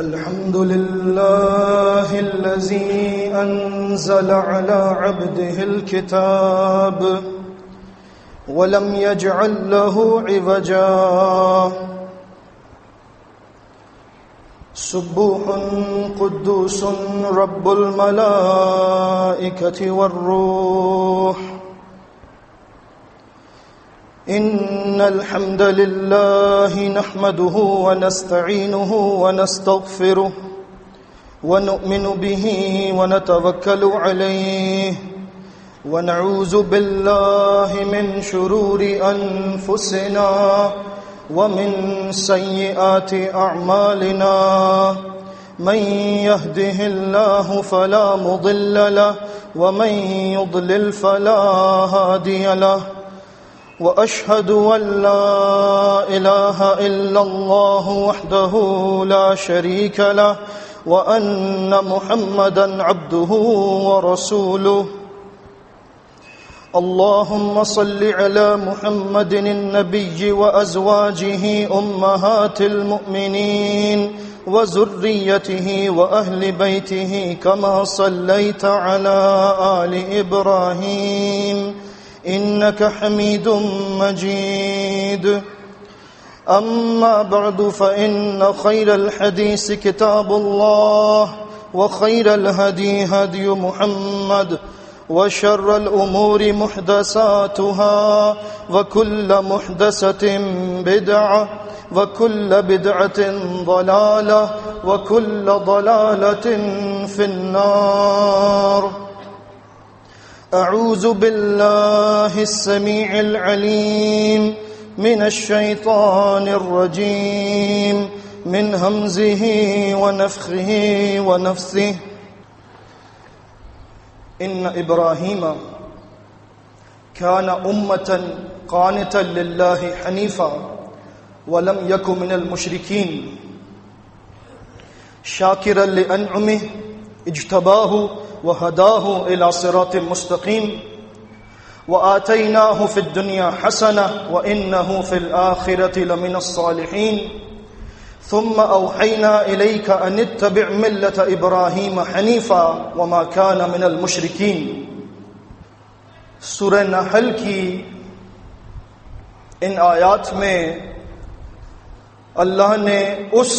الحمد لله الذي أنزل على عبده الكتاب ولم يجعل له عوجا سبوح قدوس رب الملائكة والروح إن الحمد لله نحمده ونستعينه ونستغفره ونؤمن به ونتوكل عليه ونعوذ بالله من شرور أنفسنا ومن سيئات أعمالنا من يهده الله فلا مضل له ومن يضلل فلا هادي له وأشهد أن لا إله إلا الله وحده لا شريك له وأن محمدا عبده ورسوله اللهم صل على محمد النبي وأزواجه أمهات المؤمنين وذريته وأهل بيته كما صليت على آل إبراهيم إنك حميد مجيد أما بعد فإن خير الحديث كتاب الله وخير الهدي هدي محمد وشر الأمور محدثاتها وكل محدثة بدعة وكل بدعة ضلالة وكل ضلالة في النار أعوذ بالله السميع العليم من الشيطان الرجيم من همزه ونفخه ونفثه إن إبراهيم كان أمة قانتا لله حنيفا ولم يكن من المشركين شاكرا لأنعمه اجتباه وهداه إلى صراط مستقيم وآتيناه في الدنيا حسنة وإنه في الآخرة لمن الصالحين ثم أوحينا إليك أن اتبع ملة إبراهيم حنيفا وما كان من المشركين سورہ نحل کی ان آیات میں اللہ نے اس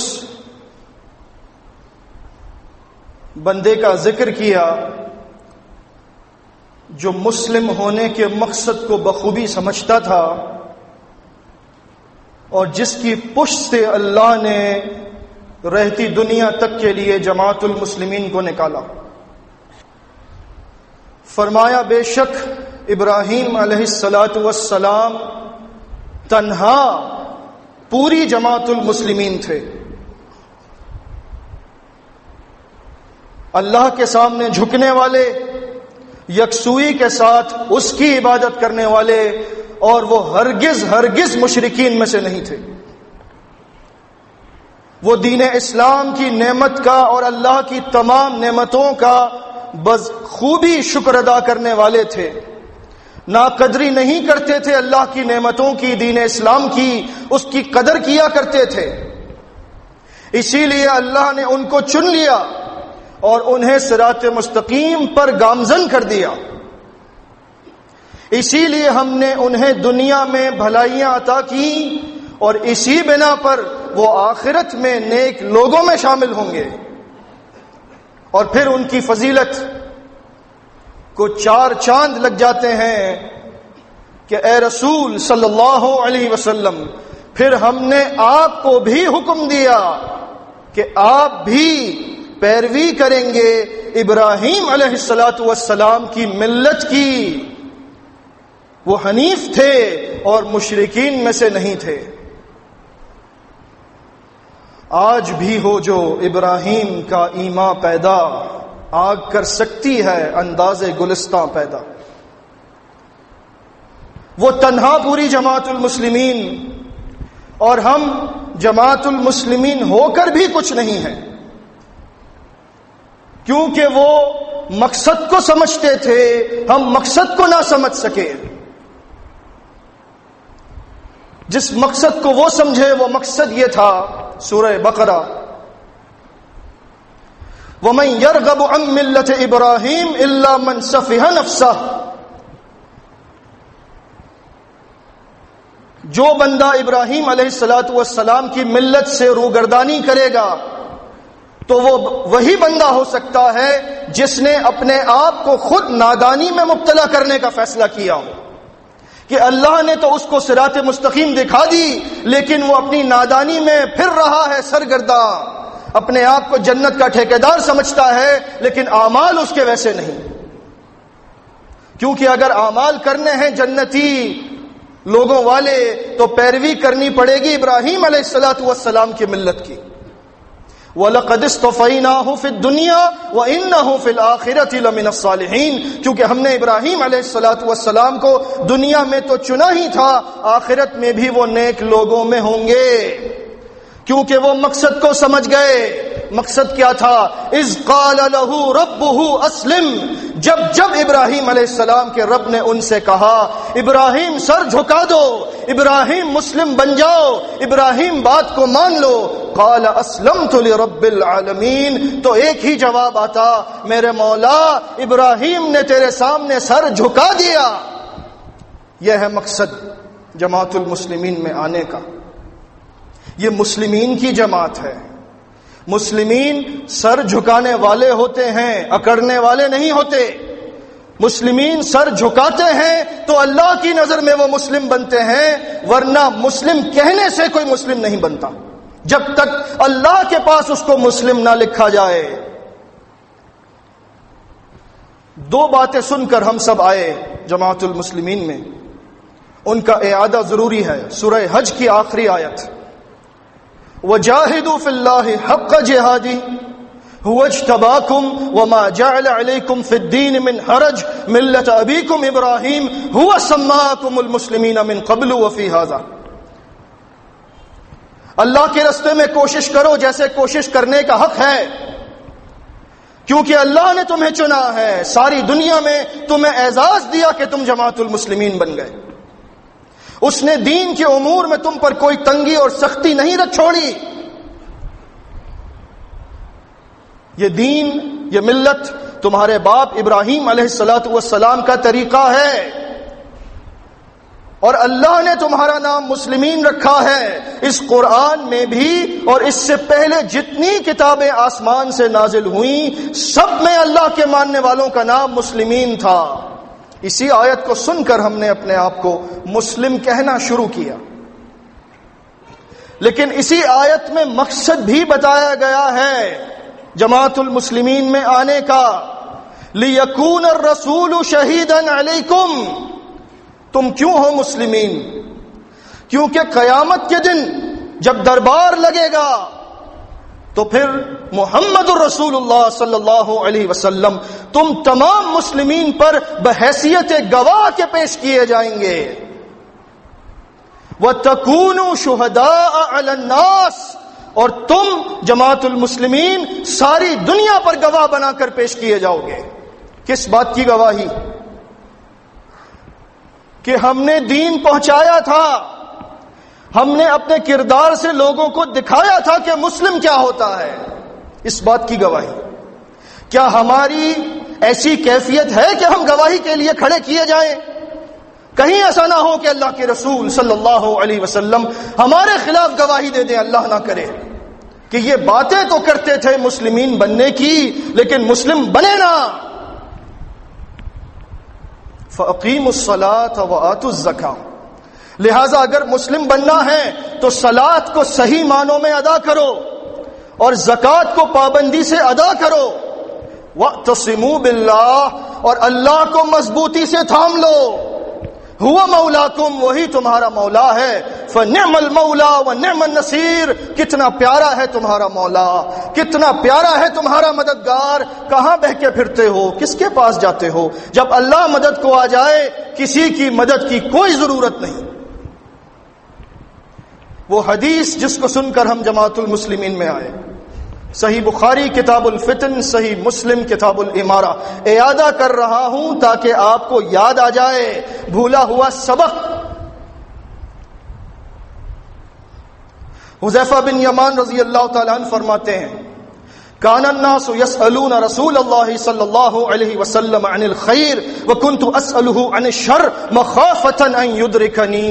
بندے کا ذکر کیا جو مسلم ہونے کے مقصد کو بخوبی سمجھتا تھا اور جس کی پشت سے اللہ نے رہتی دنیا تک کے لیے جماعت المسلمین کو نکالا. فرمایا بے شک ابراہیم علیہ السلام تنہا پوری جماعت المسلمین تھے. اللہ کے سامنے جھکنے والے، یکسوئی کے ساتھ اس کی عبادت کرنے والے، اور وہ ہرگز مشرکین میں سے نہیں تھے. وہ دین اسلام کی نعمت کا اور اللہ کی تمام نعمتوں کا بخوبی شکر ادا کرنے والے تھے. ناقدری نہیں کرتے تھے اللہ کی نعمتوں کی، دین اسلام کی، اس کی قدر کیا کرتے تھے. اسی لیے اللہ نے ان کو چن لیا اور انہیں صراط مستقیم پر گامزن کر دیا. اسی لیے ہم نے انہیں دنیا میں بھلائیاں عطا کی اور اسی بنا پر وہ آخرت میں نیک لوگوں میں شامل ہوں گے. اور پھر ان کی فضیلت کو 4 چاند لگ جاتے ہیں کہ اے رسول صلی اللہ علیہ وسلم، پھر ہم نے آپ کو بھی حکم دیا کہ آپ بھی پیروی کریں گے ابراہیم علیہ السلام کی ملت کی. وہ حنیف تھے اور مشرکین میں سے نہیں تھے. آج بھی ہو جو ابراہیم کا ایمان پیدا، آگ کر سکتی ہے انداز گلستاں پیدا. وہ تنہا پوری جماعت المسلمین، اور ہم جماعت المسلمین ہو کر بھی کچھ نہیں ہیں، کیونکہ وہ مقصد کو سمجھتے تھے، ہم مقصد کو نہ سمجھ سکے. جس مقصد کو وہ سمجھے وہ مقصد یہ تھا. سورہ بقرہ وَمَن يَرْغَبُ عَن مِّلَّةِ إِبْرَاهِيمَ إِلَّا مَن سَفِهَ نَفْسَهُ، جو بندہ ابراہیم علیہ السلام کی ملت سے روگردانی کرے گا تو وہ وہی بندہ ہو سکتا ہے جس نے اپنے آپ کو خود نادانی میں مبتلا کرنے کا فیصلہ کیا ہو کہ اللہ نے تو اس کو صراط مستقیم دکھا دی لیکن وہ اپنی نادانی میں پھر رہا ہے سرگرداں، اپنے آپ کو جنت کا ٹھیکیدار سمجھتا ہے لیکن اعمال اس کے ویسے نہیں، کیونکہ اگر اعمال کرنے ہیں جنتی لوگوں والے تو پیروی کرنی پڑے گی ابراہیم علیہ السلام کی ملت کی۔ وَلَقَدِ اصْطَفَيْنَاهُ فِي الدُّنْيَا وَإِنَّهُ فِي الْآخِرَةِ لَمِنَ الصَّالِحِينَ، کیونکہ ہم نے ابراہیم علیہ السلام کو دنیا میں تو چنا ہی تھا، آخرت میں بھی وہ نیک لوگوں میں ہوں گے، کیونکہ وہ مقصد کو سمجھ گئے۔ مقصد کیا تھا؟ اذ قال له ربه اسلم، جب ابراہیم علیہ السلام کے رب نے ان سے کہا ابراہیم سر جھکا دو، ابراہیم مسلم بن جاؤ، ابراہیم بات کو مان لو، قال اسلمت لرب العالمین، تو ایک ہی جواب آتا، میرے مولا ابراہیم نے تیرے سامنے سر جھکا دیا۔ یہ ہے مقصد جماعت المسلمین میں آنے کا، یہ مسلمین کی جماعت ہے۔ مسلمین سر جھکانے والے ہوتے ہیں، اکڑنے والے نہیں ہوتے۔ مسلمین سر جھکاتے ہیں تو اللہ کی نظر میں وہ مسلم بنتے ہیں، ورنہ مسلم کہنے سے کوئی مسلم نہیں بنتا جب تک اللہ کے پاس اس کو مسلم نہ لکھا جائے۔ دو باتیں سن کر ہم سب آئے جماعت المسلمین میں، ان کا اعادہ ضروری ہے۔ سورہ حج کی آخری آیت، وَجَاهِدُوا فِي اللَّهِ حَقَّ جِهَادِهِ هُوَ اجْتَبَاكُمْ وَمَا جَعَلَ عَلَيْكُمْ فِي الدِّينِ مِنْ حَرَجٍ مِلَّةَ أَبِيكُمْ إِبْرَاهِيمَ هُوَ سَمَّاكُمُ الْمُسْلِمِينَ مِنْ قَبْلُ وَفِي هَذَا۔ اللہ کے راستے میں کوشش کرو جیسے کوشش کرنے کا حق ہے، کیونکہ اللہ نے تمہیں چنا ہے، ساری دنیا میں تمہیں اعزاز دیا کہ تم جماعت المسلمین بن گئے۔ اس نے دین کے امور میں تم پر کوئی تنگی اور سختی نہیں رکھ چھوڑی۔ یہ دین، یہ ملت تمہارے باپ ابراہیم علیہ السلام کا طریقہ ہے، اور اللہ نے تمہارا نام مسلمین رکھا ہے۔ اس قرآن میں بھی اور اس سے پہلے جتنی کتابیں آسمان سے نازل ہوئیں سب میں اللہ کے ماننے والوں کا نام مسلمین تھا۔ اسی آیت کو سن کر ہم نے اپنے آپ کو مسلم کہنا شروع کیا، لیکن اسی آیت میں مقصد بھی بتایا گیا ہے جماعت المسلمین میں آنے کا، لِيَكُونَ الرَّسُولُ شَهِيدًا عَلَيْكُمْ۔ تم کیوں ہو مسلمین؟ کیونکہ قیامت کے دن جب دربار لگے گا تو پھر محمد الرسول اللہ صلی اللہ علیہ وسلم تم تمام مسلمین پر بحیثیت گواہ کے پیش کیے جائیں گے۔ وَتَكُونُوا شُهَدَاءَ عَلَى النَّاسِ، اور تم جماعت المسلمین ساری دنیا پر گواہ بنا کر پیش کیے جاؤ گے۔ کس بات کی گواہی؟ کہ ہم نے دین پہنچایا تھا، ہم نے اپنے کردار سے لوگوں کو دکھایا تھا کہ مسلم کیا ہوتا ہے، اس بات کی گواہی۔ کیا ہماری ایسی کیفیت ہے کہ ہم گواہی کے لیے کھڑے کیے جائیں؟ کہیں ایسا نہ ہو کہ اللہ کے رسول صلی اللہ علیہ وسلم ہمارے خلاف گواہی دے دیں، اللہ نہ کرے، کہ یہ باتیں تو کرتے تھے مسلمین بننے کی لیکن مسلم بنے نہ۔ فَأَقِيمُوا الصَّلَاةَ وَآتُوا الزَّكَاةَ، لہٰذا اگر مسلم بننا ہے تو صلاۃ کو صحیح معنوں میں ادا کرو اور زکوٰۃ کو پابندی سے ادا کرو۔ وَاعْتَصِمُوا بِاللَّهِ، اور اللہ کو مضبوطی سے تھام لو۔ هُوَ مَوْلَاكُمْ، وہی تمہارا مولا ہے۔ فَنِعْمَ الْمَوْلَى وَنِعْمَ النَّصِيرُ، کتنا پیارا ہے تمہارا مولا، کتنا پیارا ہے تمہارا مددگار۔ کہاں بہہ کے پھرتے ہو، کس کے پاس جاتے ہو؟ جب اللہ مدد کو آ جائے کسی کی مدد کی کوئی ضرورت نہیں۔ وہ حدیث جس کو سن کر ہم جماعت المسلمین میں آئے، صحیح بخاری کتاب الفتن، صحیح مسلم کتاب الامارہ، اعادہ کر رہا ہوں تاکہ آپ کو یاد آ جائے بھولا ہوا سبق۔ حذیفہ بن یمان رضی اللہ تعالیٰ عنہ فرماتے ہیں، کان الناس یسألون رسول اللہ صلی اللہ علیہ وسلم عن الخیر وکنت اسألہ عن الشر مخافتا ان یدرکنی.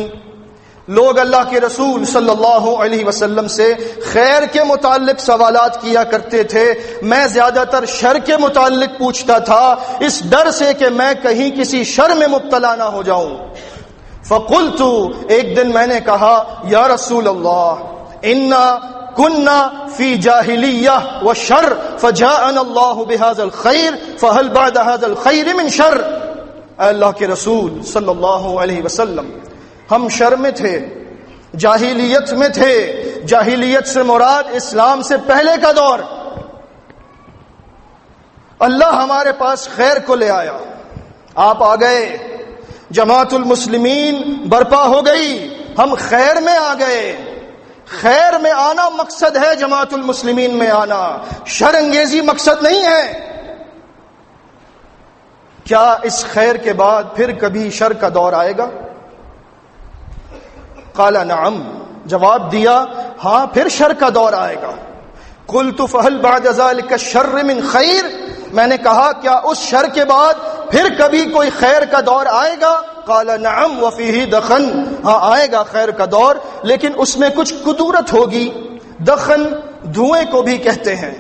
لوگ اللہ کے رسول صلی اللہ علیہ وسلم سے خیر کے متعلق سوالات کیا کرتے تھے، میں زیادہ تر شر کے متعلق پوچھتا تھا اس ڈر سے کہ میں کہیں کسی شر میں مبتلا نہ ہو جاؤں. فقلت، ایک دن میں نے کہا یا رسول اللہ انا کننا فی جاہلیہ وشر فجاءنا اللہ بہذا الخیر فہل بعد هذا الخیر من شر. اے اللہ کے رسول صلی اللہ علیہ وسلم، ہم شر میں تھے، جاہلیت میں تھے. جاہلیت سے مراد اسلام سے پہلے کا دور. اللہ ہمارے پاس خیر کو لے آیا، آپ آ گئے، جماعت المسلمین برپا ہو گئی، ہم خیر میں آ گئے. خیر میں آنا مقصد ہے، جماعت المسلمین میں آنا، شر انگیزی مقصد نہیں ہے. کیا اس خیر کے بعد پھر کبھی شر کا دور آئے گا؟ قال نعم، جواب دیا ہاں پھر شر کا دور آئے گا. قلت فهل بعد ذلك الشر من خیر، میں نے کہا کیا اس شر کے بعد پھر کبھی کوئی خیر کا دور آئے گا؟ قال نعم وفیہ دخن، ہاں آئے گا خیر کا دور، لیکن اس میں کچھ کدورت ہوگی. دخن دھوئیں کو بھی کہتے ہیں.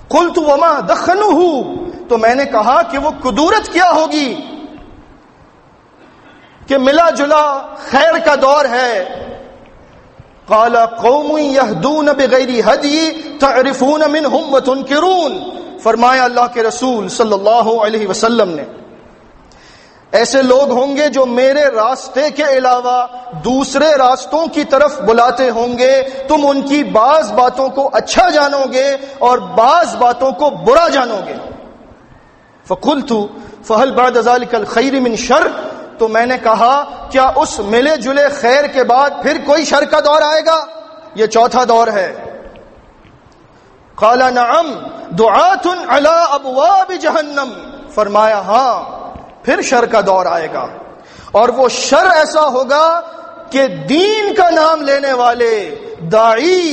قلت وما دخنہ، تو میں نے کہا کہ وہ کدورت کیا ہوگی کہ ملا جلا خیر کا دور ہے. قال قوم یہدون بغیر ہدی تعرفون منہم وتنکرون، فرمایا اللہ کے رسول صلی اللہ علیہ وسلم نے ایسے لوگ ہوں گے جو میرے راستے کے علاوہ دوسرے راستوں کی طرف بلاتے ہوں گے، تم ان کی بعض باتوں کو اچھا جانو گے اور بعض باتوں کو برا جانو گے. فقلت فهل بعد ذلك الخیر من شر، تو میں نے کہا کیا اس ملے جلے خیر کے بعد پھر کوئی شر کا دور آئے گا؟ یہ چوتھا دور ہے. قال نعم دعات علی ابواب جہنم، فرمایا ہاں پھر شر کا دور آئے گا، اور وہ شر ایسا ہوگا کہ دین کا نام لینے والے داعی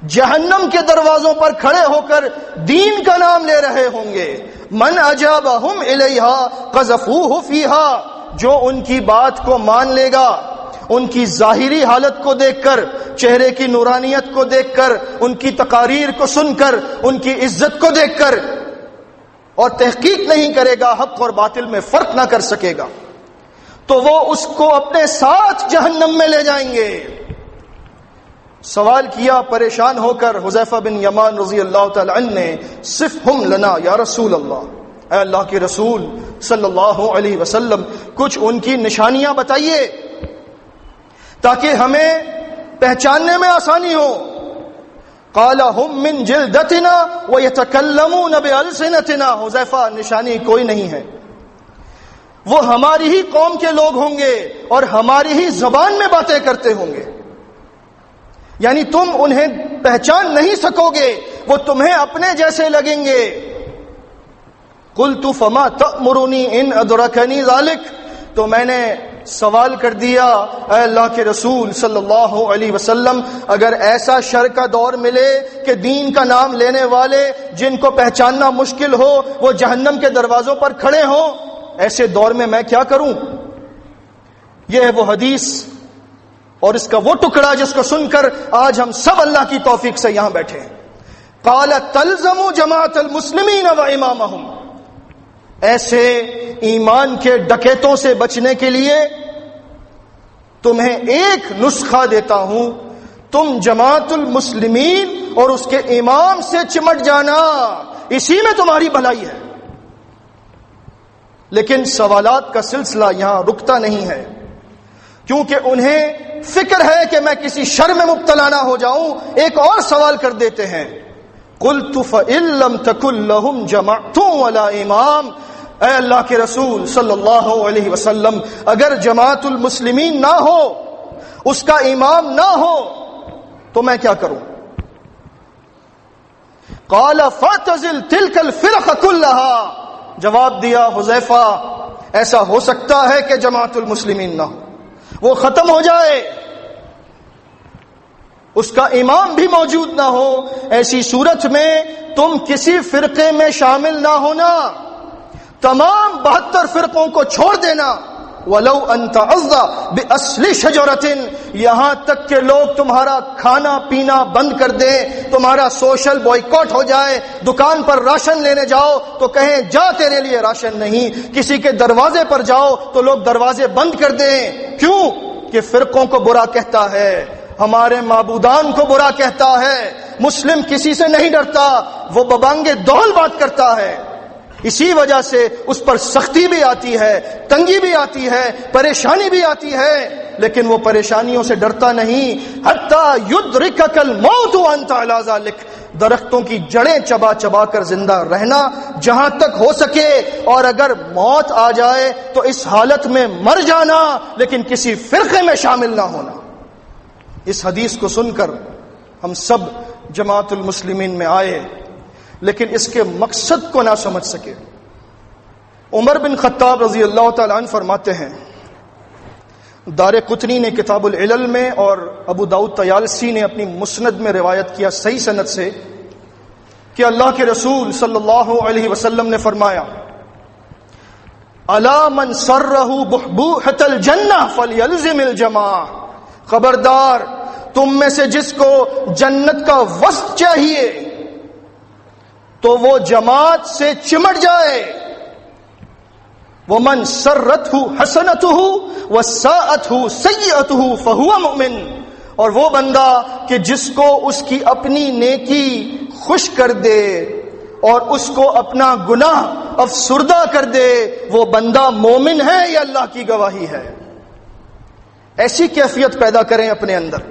جہنم کے دروازوں پر کھڑے ہو کر دین کا نام لے رہے ہوں گے. من اجابہم الیہا قذفوہ فیہا، جو ان کی بات کو مان لے گا، ان کی ظاہری حالت کو دیکھ کر، چہرے کی نورانیت کو دیکھ کر، ان کی تقاریر کو سن کر، ان کی عزت کو دیکھ کر، اور تحقیق نہیں کرے گا، حق اور باطل میں فرق نہ کر سکے گا، تو وہ اس کو اپنے ساتھ جہنم میں لے جائیں گے. سوال کیا پریشان ہو کر حذیفہ بن یمان رضی اللہ تعالی عنہ نے، صفہم لنا یا رسول اللہ، اے اللہ کے رسول صلی اللہ علیہ وسلم کچھ ان کی نشانیاں بتائیے تاکہ ہمیں پہچاننے میں آسانی ہو. قال هم من جلدتنا ويتكلمون بألسنتنا، حذیفہ نشانی کوئی نہیں ہے، وہ ہماری ہی قوم کے لوگ ہوں گے اور ہماری ہی زبان میں باتیں کرتے ہوں گے، یعنی تم انہیں پہچان نہیں سکو گے، وہ تمہیں اپنے جیسے لگیں گے. قلت فما تأمرنی ان ادرکنی ذلک، تو میں نے سوال کر دیا اے اللہ کے رسول صلی اللہ علیہ وسلم اگر ایسا شر کا دور ملے کہ دین کا نام لینے والے جن کو پہچاننا مشکل ہو وہ جہنم کے دروازوں پر کھڑے ہوں، ایسے دور میں میں کیا کروں؟ یہ ہے وہ حدیث اور اس کا وہ ٹکڑا جس کو سن کر آج ہم سب اللہ کی توفیق سے یہاں بیٹھے ہیں. قال تلزم جماعت المسلمین و امامہم، ایسے ایمان کے ڈکیتوں سے بچنے کے لیے تمہیں ایک نسخہ دیتا ہوں، تم جماعت المسلمین اور اس کے امام سے چمٹ جانا، اسی میں تمہاری بھلائی ہے. لیکن سوالات کا سلسلہ یہاں رکتا نہیں ہے، کیونکہ انہیں فکر ہے کہ میں کسی شر میں مبتلا نہ ہو جاؤں. ایک اور سوال کر دیتے ہیں. قلت فإن لم تكن لهم جماعت ولا امام، اے اللہ کے رسول صلی اللہ علیہ وسلم اگر جماعت المسلمین نہ ہو، اس کا امام نہ ہو، تو میں کیا کروں؟ قال فاعتزل تلك الفرق كلها، جواب دیا حذیفہ ایسا ہو سکتا ہے کہ جماعت المسلمین نہ ہو، وہ ختم ہو جائے، اس کا امام بھی موجود نہ ہو، ایسی صورت میں تم کسی فرقے میں شامل نہ ہونا، تمام 72 فرقوں کو چھوڑ دینا۔ وَلَوْ أَن تَعَضَّ بِأَصْلِ شَجَرَةٍ، یہاں تک کہ لوگ تمہارا کھانا پینا بند کر دیں، تمہارا سوشل بوائیکاٹ ہو جائے، دکان پر راشن لینے جاؤ تو کہیں جا تیرے لیے راشن نہیں، کسی کے دروازے پر جاؤ تو لوگ دروازے بند کر دیں۔ کیوں؟ کہ فرقوں کو برا کہتا ہے، ہمارے معبودان کو برا کہتا ہے۔ مسلم کسی سے نہیں ڈرتا، وہ ببانگے دول بات کرتا ہے، اسی وجہ سے اس پر سختی بھی آتی ہے، تنگی بھی آتی ہے، پریشانی بھی آتی ہے، لیکن وہ پریشانیوں سے ڈرتا نہیں۔ حتی یدرکک الموت وانت علی ذلک، درختوں کی جڑیں چبا چبا کر زندہ رہنا جہاں تک ہو سکے، اور اگر موت آ جائے تو اس حالت میں مر جانا، لیکن کسی فرقے میں شامل نہ ہونا۔ اس حدیث کو سن کر ہم سب جماعت المسلمین میں آئے، لیکن اس کے مقصد کو نہ سمجھ سکے۔ عمر بن خطاب رضی اللہ تعالیٰ عنہ فرماتے ہیں، دارقطنی نے کتاب العلل میں اور ابو داؤد طیالسی نے اپنی مسند میں روایت کیا صحیح سند سے کہ اللہ کے رسول صلی اللہ علیہ وسلم نے فرمایا، الا من سرہ بحبوحۃ الجنہ فلیلزم الجماعہ، خبردار تم میں سے جس کو جنت کا وسط چاہیے تو وہ جماعت سے چمٹ جائے۔ وَمَنْ سَرَّتْهُ حَسَنَتُهُ وَسَاءَتْهُ سَيِّئَتُهُ فَهُوَ مُؤْمِنٌ، اور وہ بندہ کہ جس کو اس کی اپنی نیکی خوش کر دے اور اس کو اپنا گناہ افسردہ کر دے، وہ بندہ مومن ہے، یہ اللہ کی گواہی ہے۔ ایسی کیفیت پیدا کریں اپنے اندر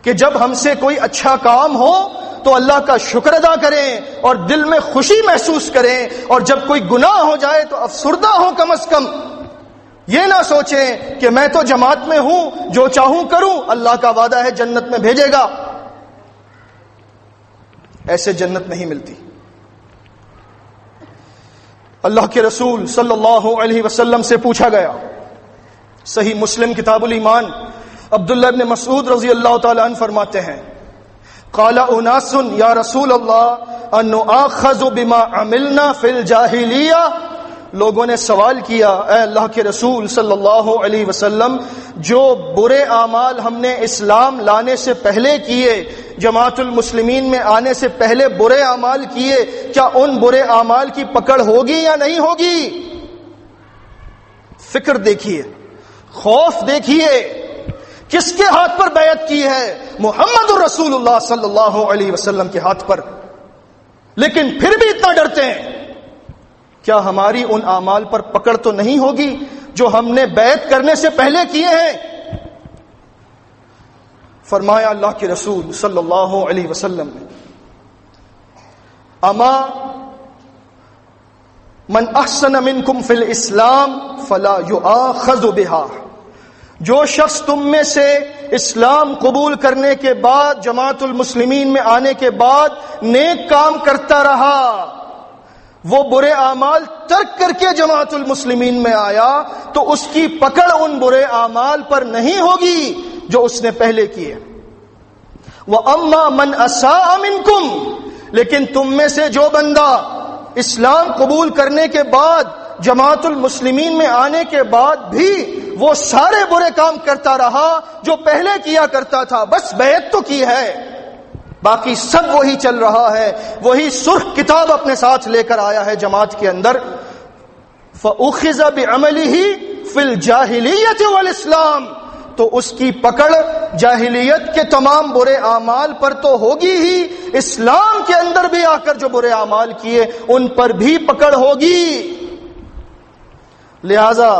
کہ جب ہم سے کوئی اچھا کام ہو تو اللہ کا شکر ادا کریں اور دل میں خوشی محسوس کریں، اور جب کوئی گناہ ہو جائے تو افسردہ ہو کم از کم۔ یہ نہ سوچیں کہ میں تو جماعت میں ہوں، جو چاہوں کروں، اللہ کا وعدہ ہے جنت میں بھیجے گا۔ ایسے جنت نہیں ملتی۔ اللہ کے رسول صلی اللہ علیہ وسلم سے پوچھا گیا، صحیح مسلم کتاب الایمان، عبداللہ ابن مسعود رضی اللہ تعالی عنہ فرماتے ہیں، قال اناس یا رسول اللہ ان نؤاخذ بما عملنا فی الجاہلیہ، لوگوں نے سوال کیا، اے اللہ کے رسول صلی اللہ علیہ وسلم، جو برے اعمال ہم نے اسلام لانے سے پہلے کیے، جماعت المسلمین میں آنے سے پہلے برے اعمال کیے، کیا ان برے اعمال کی پکڑ ہوگی یا نہیں ہوگی؟ فکر دیکھیے، خوف دیکھیے، کس کے ہاتھ پر بیعت کی ہے؟ محمد رسول اللہ صلی اللہ علیہ وسلم کے ہاتھ پر، لیکن پھر بھی اتنا ڈرتے ہیں۔ کیا ہماری ان اعمال پر پکڑ تو نہیں ہوگی جو ہم نے بیعت کرنے سے پہلے کیے ہیں؟ فرمایا اللہ کے رسول صلی اللہ علیہ وسلم نے، اما من احسن منکم فی الاسلام فلا یؤاخذ بها، جو شخص تم میں سے اسلام قبول کرنے کے بعد جماعت المسلمین میں آنے کے بعد نیک کام کرتا رہا، وہ برے اعمال ترک کر کے جماعت المسلمین میں آیا تو اس کی پکڑ ان برے اعمال پر نہیں ہوگی جو اس نے پہلے کیے۔ وَأَمَّا مَنْ أَسَاءَ مِنْكُمْ، لیکن تم میں سے جو بندہ اسلام قبول کرنے کے بعد جماعت المسلمین میں آنے کے بعد بھی وہ سارے برے کام کرتا رہا جو پہلے کیا کرتا تھا، بس بیعت تو کی ہے، باقی سب وہی چل رہا ہے، وہی سرخ کتاب اپنے ساتھ لے کر آیا ہے جماعت کے اندر، فَأُخِذَ بِعَمَلِهِ فِي الْجَاهِلِيَّةِ وَالْإِسْلَامِ، تو اس کی پکڑ جاہلیت کے تمام برے اعمال پر تو ہوگی ہی، اسلام کے اندر بھی آ کر جو برے اعمال کیے ان پر بھی پکڑ ہوگی۔ لہذا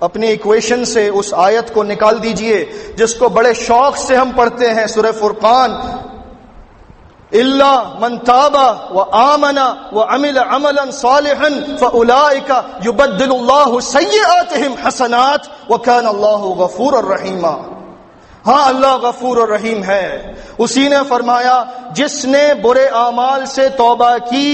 اپنی ایکویشن سے اس آیت کو نکال دیجئے جس کو بڑے شوق سے ہم پڑھتے ہیں، سورہ فرقان، الا من تاب وآمن وعمل عملا صالحا فاولئک یبدل اللہ سیئاتہم حسنات وکان اللہ غفورا رحیما۔ ہاں، اللہ غفور الرحیم ہے۔ اسی نے فرمایا جس نے برے اعمال سے توبہ کی،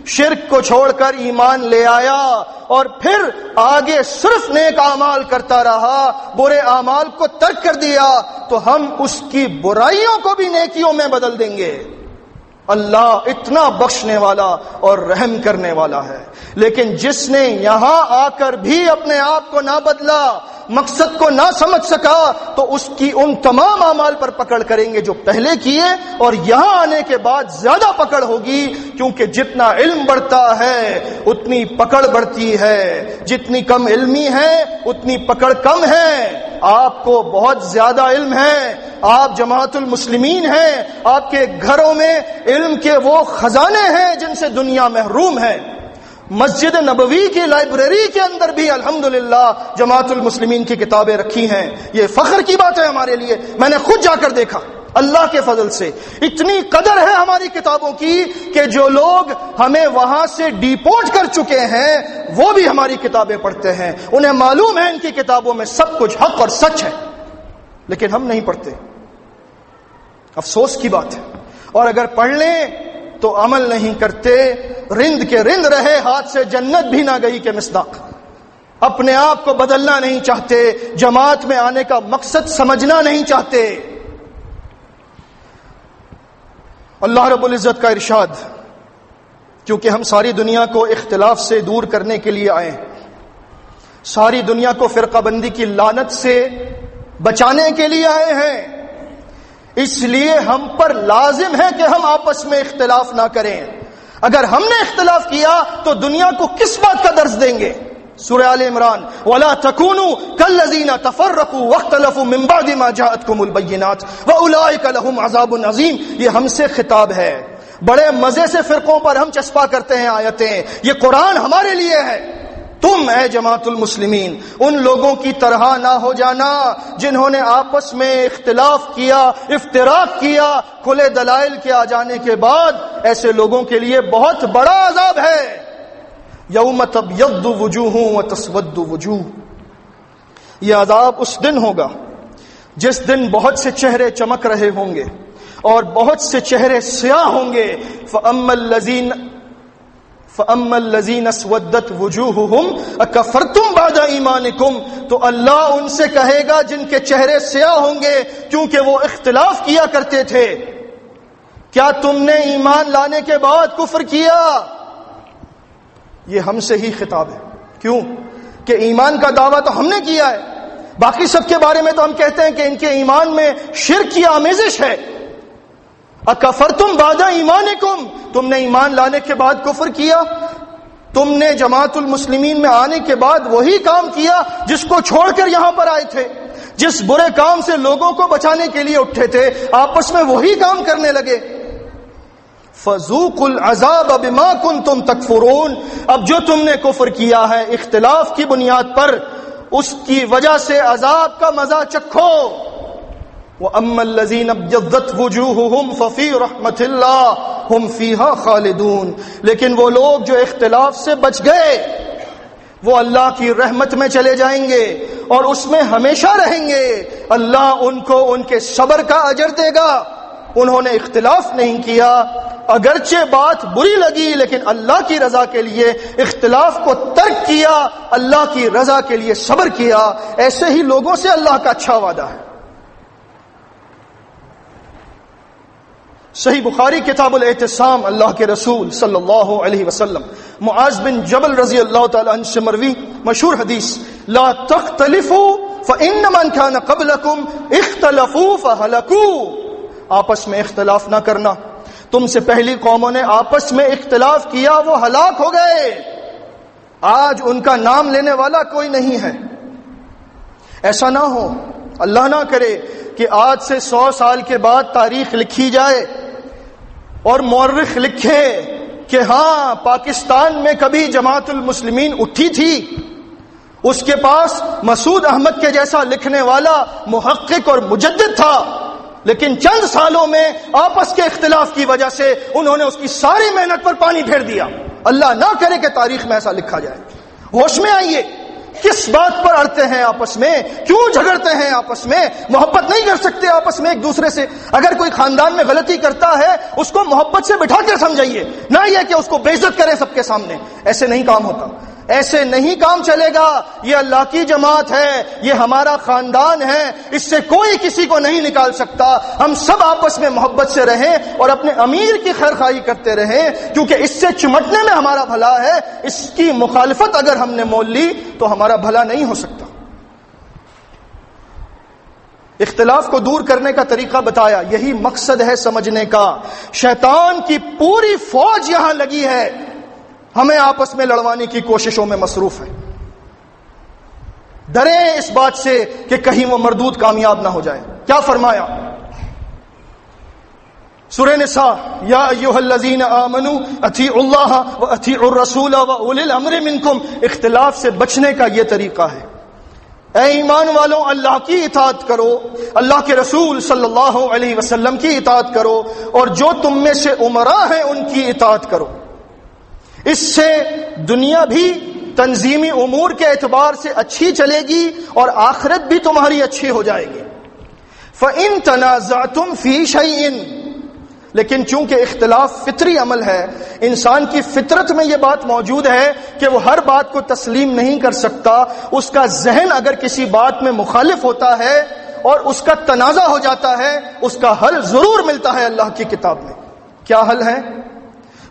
شرک کو چھوڑ کر ایمان لے آیا اور پھر آگے صرف نیک اعمال کرتا رہا، برے اعمال کو ترک کر دیا، تو ہم اس کی برائیوں کو بھی نیکیوں میں بدل دیں گے۔ اللہ اتنا بخشنے والا اور رحم کرنے والا ہے۔ لیکن جس نے یہاں آ کر بھی اپنے آپ کو نہ بدلا، مقصد کو نہ سمجھ سکا، تو اس کی ان تمام اعمال پر پکڑ کریں گے جو پہلے کیے، اور یہاں آنے کے بعد زیادہ پکڑ ہوگی، کیونکہ جتنا علم بڑھتا ہے اتنی پکڑ بڑھتی ہے، جتنی کم علمی ہے اتنی پکڑ کم ہے۔ آپ کو بہت زیادہ علم ہے، آپ جماعت المسلمین ہیں، آپ کے گھروں میں علم کے وہ خزانے ہیں جن سے دنیا محروم ہے۔ مسجد نبوی کی لائبریری کے اندر بھی الحمدللہ جماعت المسلمین کی کتابیں رکھی ہیں۔ یہ فخر کی بات ہے ہمارے لیے، میں نے خود جا کر دیکھا، اللہ کے فضل سے اتنی قدر ہے ہماری کتابوں کی کہ جو لوگ ہمیں وہاں سے ڈیپورٹ کر چکے ہیں وہ بھی ہماری کتابیں پڑھتے ہیں، انہیں معلوم ہے ان کی کتابوں میں سب کچھ حق اور سچ ہے، لیکن ہم نہیں پڑھتے۔ افسوس کی بات ہے، اور اگر پڑھ لیں تو عمل نہیں کرتے، رند کے رند رہے، ہاتھ سے جنت بھی نہ گئی کے مصداق۔ اپنے آپ کو بدلنا نہیں چاہتے، جماعت میں آنے کا مقصد سمجھنا نہیں چاہتے۔ اللہ رب العزت کا ارشاد، کیونکہ ہم ساری دنیا کو اختلاف سے دور کرنے کے لیے آئے، ساری دنیا کو فرقہ بندی کی لعنت سے بچانے کے لیے آئے ہیں، اس لیے ہم پر لازم ہے کہ ہم آپس میں اختلاف نہ کریں۔ اگر ہم نے اختلاف کیا تو دنیا کو کس بات کا درس دیں گے؟ سورہ آل عمران، وَلَا تَكُونُوا كَالَّذِينَ تَفَرَّقُوا وَاخْتَلَفُوا مِن بَعْدِ مَا جَاءَتْكُمُ الْبَيِّنَاتُ وَأُولَٰئِكَ لَهُمْ عَذَابٌ عَظِيمٌ۔ یہ ہم سے خطاب ہے۔ بڑے مزے سے فرقوں پر ہم چسپا کرتے ہیں آیتیں، یہ قرآن ہمارے لیے ہے۔ تم اے جماعت المسلمین ان لوگوں کی طرح نہ ہو جانا جنہوں نے آپس میں اختلاف کیا، افتراق کیا، کھلے دلائل کے آ جانے کے بعد ایسے لوگوں کے لیے بہت بڑا عذاب ہے۔ یوم تبیض وجوہ وتسود وجوہ، یہ عذاب اس دن ہوگا جس دن بہت سے چہرے چمک رہے ہوں گے اور بہت سے چہرے سیاہ ہوں گے۔ فَأَمَّا الَّذِينَ اسْوَدَّتْ وُجُوهُهُمْ أَكَفَرْتُمْ بَعْدَ إِيمَانِكُمْ، تو اللہ ان سے کہے گا جن کے چہرے سیاہ ہوں گے کیونکہ وہ اختلاف کیا کرتے تھے، کیا تم نے ایمان لانے کے بعد کفر کیا؟ یہ ہم سے ہی خطاب ہے۔ کیوں کہ ایمان کا دعویٰ تو ہم نے کیا ہے، باقی سب کے بارے میں تو ہم کہتے ہیں کہ ان کے ایمان میں شرک کی آمیزش ہے۔ اکفرتم بعد ایمانکم، تم نے ایمان لانے کے بعد کفر کیا، تم نے جماعت المسلمین میں آنے کے بعد وہی کام کیا جس کو چھوڑ کر یہاں پر آئے تھے، جس برے کام سے لوگوں کو بچانے کے لیے اٹھے تھے، آپس میں وہی کام کرنے لگے۔ فذوقوا العذاب بما کنتم تکفرون، اب جو تم نے کفر کیا ہے اختلاف کی بنیاد پر، اس کی وجہ سے عذاب کا مزہ چکھو۔ وَأَمَّا الَّذِينَ ابْيَضَّتْ وُجُوهُهُمْ فَفِي رَحْمَةِ اللَّهِ هُمْ فِيهَا خَالِدُونَ، لیکن وہ لوگ جو اختلاف سے بچ گئے وہ اللہ کی رحمت میں چلے جائیں گے اور اس میں ہمیشہ رہیں گے۔ اللہ ان کو ان کے صبر کا اجر دے گا۔ انہوں نے اختلاف نہیں کیا، اگرچہ بات بری لگی لیکن اللہ کی رضا کے لیے اختلاف کو ترک کیا، اللہ کی رضا کے لیے صبر کیا۔ ایسے ہی لوگوں سے اللہ کا اچھا وعدہ ہے۔ صحیح بخاری کتاب الاعتصام، اللہ کے رسول صلی اللہ علیہ وسلم معاذ بن جبل رضی اللہ تعالی عنہ سے مروی مشہور حدیث، لا تختلفوا فإن من كان قبلكم اختلفوا فهلكوا، آپس میں اختلاف نہ کرنا، تم سے پہلی قوموں نے آپس میں اختلاف کیا وہ ہلاک ہو گئے، آج ان کا نام لینے والا کوئی نہیں ہے۔ ایسا نہ ہو، اللہ نہ کرے کہ آج سے 100 سال کے بعد تاریخ لکھی جائے اور مورخ لکھے کہ ہاں پاکستان میں کبھی جماعت المسلمین اٹھی تھی، اس کے پاس مسعود احمد کے جیسا لکھنے والا محقق اور مجدد تھا، لیکن چند سالوں میں آپس کے اختلاف کی وجہ سے انہوں نے اس کی ساری محنت پر پانی پھیر دیا۔ اللہ نہ کرے کہ تاریخ میں ایسا لکھا جائے۔ ہوش میں آئیے، کس بات پر اڑتے ہیں آپس میں؟ کیوں جھگڑتے ہیں آپس میں؟ محبت نہیں کر سکتے آپس میں ایک دوسرے سے؟ اگر کوئی خاندان میں غلطی کرتا ہے اس کو محبت سے بٹھا کر سمجھائیے، نہ یہ کہ اس کو بے عزت کریں سب کے سامنے۔ ایسے نہیں کام ہوتا، ایسے نہیں کام چلے گا۔ یہ اللہ کی جماعت ہے، یہ ہمارا خاندان ہے، اس سے کوئی کسی کو نہیں نکال سکتا۔ ہم سب آپس میں محبت سے رہیں اور اپنے امیر کی خیرخواہی کرتے رہیں، کیونکہ اس سے چمٹنے میں ہمارا بھلا ہے۔ اس کی مخالفت اگر ہم نے مول لی تو ہمارا بھلا نہیں ہو سکتا۔ اختلاف کو دور کرنے کا طریقہ بتایا، یہی مقصد ہے سمجھنے کا۔ شیطان کی پوری فوج یہاں لگی ہے، ہمیں آپس میں لڑوانے کی کوششوں میں مصروف ہے۔ ڈریں اس بات سے کہ کہیں وہ مردود کامیاب نہ ہو جائے۔ کیا فرمایا سورہ نساء، یا ایھا الذین آمنوا اطیعوا اللہ واطیعوا الرسول واولی الامر منکم۔ اختلاف سے بچنے کا یہ طریقہ ہے۔ اے ایمان والوں، اللہ کی اطاعت کرو، اللہ کے رسول صلی اللہ علیہ وسلم کی اطاعت کرو، اور جو تم میں سے امراء ہیں ان کی اطاعت کرو۔ اس سے دنیا بھی تنظیمی امور کے اعتبار سے اچھی چلے گی اور آخرت بھی تمہاری اچھی ہو جائے گی۔ فَإِن تَنَازَعْتُمْ فِي شَيْءٍ، لیکن چونکہ اختلاف فطری عمل ہے، انسان کی فطرت میں یہ بات موجود ہے کہ وہ ہر بات کو تسلیم نہیں کر سکتا۔ اس کا ذہن اگر کسی بات میں مخالف ہوتا ہے اور اس کا تنازع ہو جاتا ہے، اس کا حل ضرور ملتا ہے اللہ کی کتاب میں۔ کیا حل ہے؟